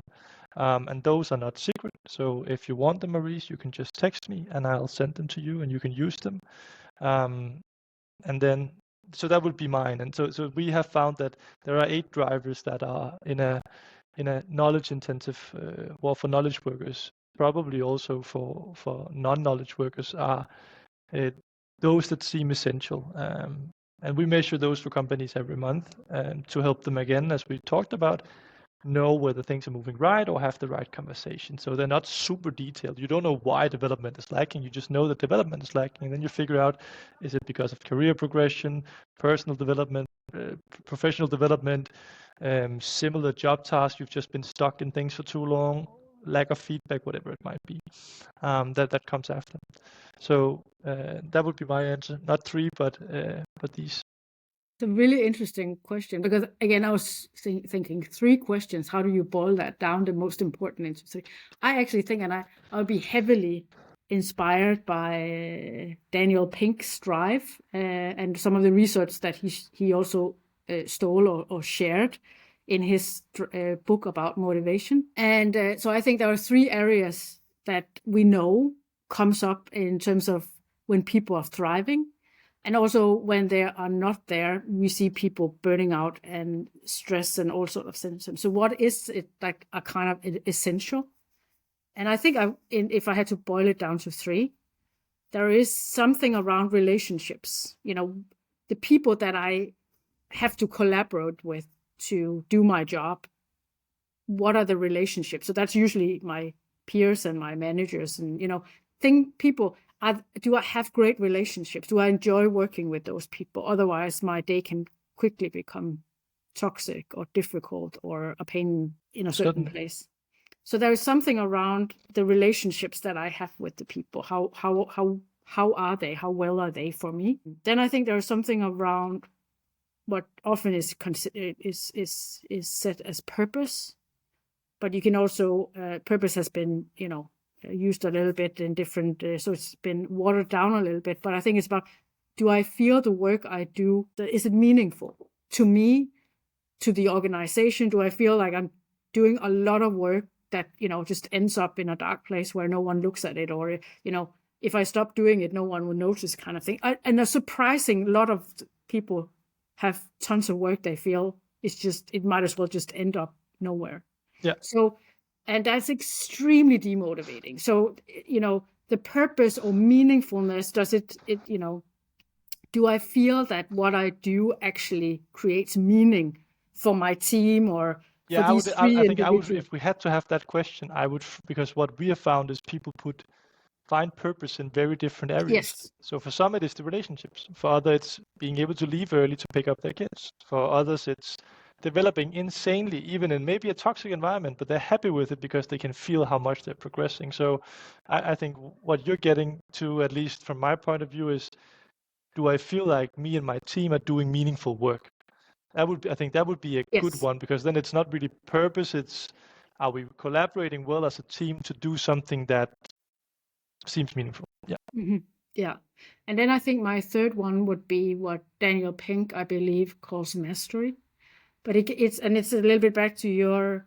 Speaker 1: And those are not secret. So if you want them, Maurice, you can just text me and I'll send them to you and you can use them. And then, so that would be mine. And so we have found that there are 8 drivers that are in a knowledge intensive, well, for knowledge workers, probably also for non-knowledge workers, are those that seem essential. And we measure those for companies every month to help them, again, as we talked about, know whether things are moving right or have the right conversation. So they're not super detailed. You don't know why development is lacking. You just know that development is lacking. And then you figure out, is it because of career progression, personal development, professional development, similar job tasks, you've just been stuck in things for too long, lack of feedback, whatever it might be, that comes after. So that would be my answer. Not 3, but these.
Speaker 2: It's a really interesting question, because again, I was thinking 3 questions. How do you boil that down, the most important into 3? I actually think, and I'll be heavily inspired by Daniel Pink's drive and some of the research that he also stole or shared in his book about motivation. And so I think there are 3 areas that we know comes up in terms of when people are thriving. And also when they are not there, we see people burning out and stress and all sorts of symptoms. So what is it like a kind of essential? And I think if I had to boil it down to 3, there is something around relationships. The people that I have to collaborate with to do my job. What are the relationships? So that's usually my peers and my managers, and people. Do I have great relationships? Do I enjoy working with those people? Otherwise, my day can quickly become toxic or difficult or a pain in a certain place. So there is something around the relationships that I have with the people. How are they? How well are they for me? Then I think there is something around what often is considered is set as purpose, but you can also purpose has been used a little bit in different, so it's been watered down a little bit. But I think it's about, do I feel the work I do, is it meaningful to me, to the organization? Do I feel like I'm doing a lot of work that just ends up in a dark place where no one looks at it, or if I stop doing it, no one will notice, kind of thing. And a surprising lot of people have tons of work they feel it might as well just end up nowhere.
Speaker 1: Yeah.
Speaker 2: So, and that's extremely demotivating. So, the purpose or meaningfulness, do I feel that what I do actually creates meaning for my team or for these 3 individuals?
Speaker 1: If we had to have that question, because what we have found is people find purpose in very different areas.
Speaker 2: Yes.
Speaker 1: So for some, it is the relationships. For others, it's being able to leave early to pick up their kids. For others, it's developing insanely, even in maybe a toxic environment, but they're happy with it because they can feel how much they're progressing. So I think what you're getting to, at least from my point of view, is, do I feel like me and my team are doing meaningful work? I think that would be a good one, because then it's not really purpose. It's, are we collaborating well as a team to do something that seems meaningful? Yeah.
Speaker 2: Mm-hmm. Yeah. And then I think my 3rd one would be what Daniel Pink, I believe, calls mastery. But it's a little bit back to your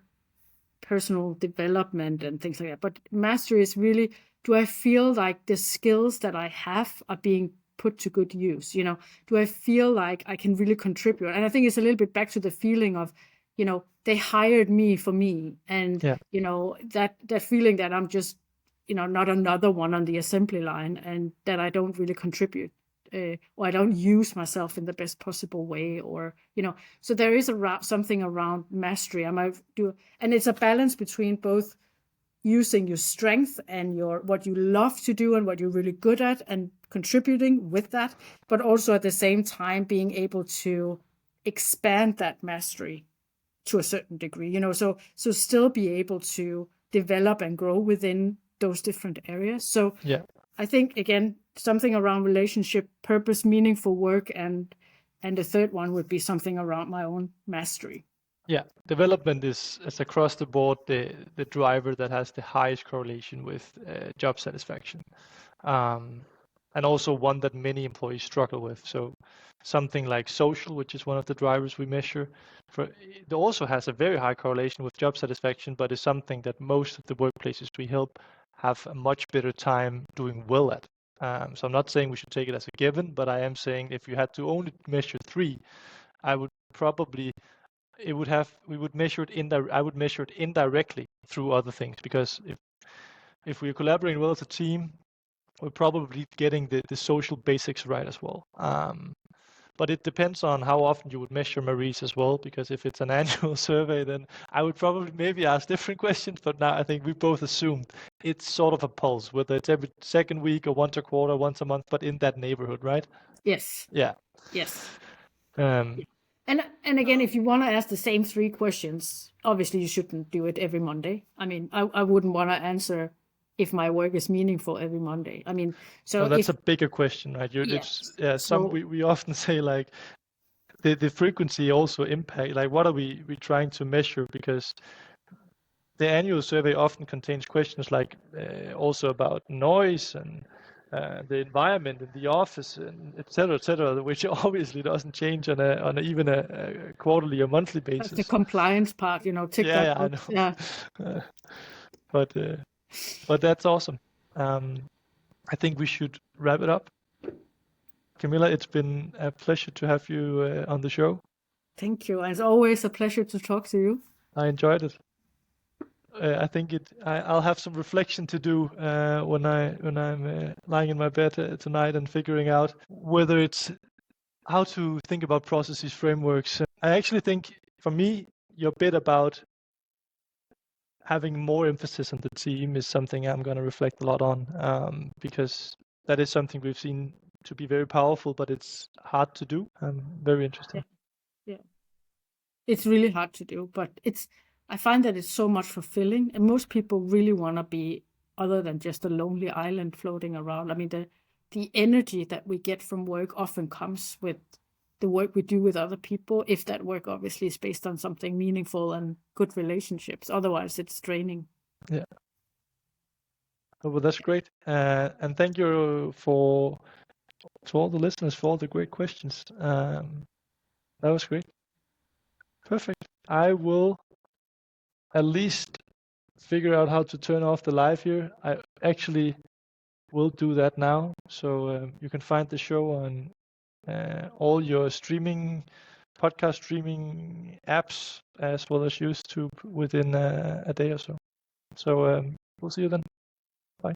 Speaker 2: personal development and things like that. But mastery is really, do I feel like the skills that I have are being put to good use? Do I feel like I can really contribute? And I think it's a little bit back to the feeling of, they hired me for me. And, that feeling that I'm just, not another one on the assembly line, and that I don't really contribute. Or I don't use myself in the best possible way, or so there is something around mastery. And it's a balance between both using your strength and what you love to do and what you're really good at, and contributing with that, but also at the same time being able to expand that mastery to a certain degree. So still be able to develop and grow within those different areas. So
Speaker 1: yeah.
Speaker 2: I think, again, something around relationship, purpose, meaningful work, and the 3rd one would be something around my own mastery.
Speaker 1: Yeah, development is across the board the driver that has the highest correlation with job satisfaction, and also one that many employees struggle with. So something like social, which is one of the drivers we measure, it also has a very high correlation with job satisfaction, but is something that most of the workplaces we help have a much better time doing well at. So I'm not saying we should take it as a given, but I am saying if you had to only measure 3, I would measure it indirectly through other things, because if we're collaborating well as a team, we're probably getting the social basics right as well. But it depends on how often you would measure Maries as well, because if it's an annual survey, then I would probably maybe ask different questions. But now I think we both assumed it's sort of a pulse, whether it's every second week or once a quarter, once a month, but in that neighborhood, right?
Speaker 2: Yes.
Speaker 1: Yeah.
Speaker 2: Yes.
Speaker 1: Um,
Speaker 2: And again, if you want to ask the same 3 questions, obviously you shouldn't do it every Monday. I mean, I wouldn't want to answer if my work is meaningful every Monday. I mean, so
Speaker 1: no, that's
Speaker 2: if
Speaker 1: a bigger question, right?
Speaker 2: yes,
Speaker 1: Some
Speaker 2: so
Speaker 1: we often say like the frequency also impact, like what are we trying to measure? Because the annual survey often contains questions like also about noise and the environment in the office and et cetera, which obviously doesn't change on even a quarterly or monthly
Speaker 2: that's the
Speaker 1: basis.
Speaker 2: compliance part, tick
Speaker 1: Yeah,
Speaker 2: that
Speaker 1: yeah, I
Speaker 2: box.
Speaker 1: know.
Speaker 2: Yeah.
Speaker 1: But that's awesome. I think we should wrap it up. Camilla, it's been a pleasure to have you on the show.
Speaker 2: Thank you. It's always a pleasure to talk to you.
Speaker 1: I enjoyed it. I think I'll have some reflection to do when I'm lying in my bed tonight and figuring out whether it's how to think about processes, frameworks. I actually think for me, your bit about having more emphasis on the team is something I'm going to reflect a lot on, because that is something we've seen to be very powerful, but it's hard to do. Very interesting.
Speaker 2: Yeah. It's really hard to do, but I find that it's so much fulfilling, and most people really want to be other than just a lonely island floating around. I mean, the energy that we get from work often comes with the work we do with other people, if that work obviously is based on something meaningful and good relationships. Otherwise, it's draining.
Speaker 1: Yeah. Well, that's great. And thank you to all the listeners for all the great questions. That was great. Perfect. I will at least figure out how to turn off the live here. I actually will do that now. So you can find the show on all your podcast streaming apps, as well as YouTube within a day or so. So we'll see you then. Bye.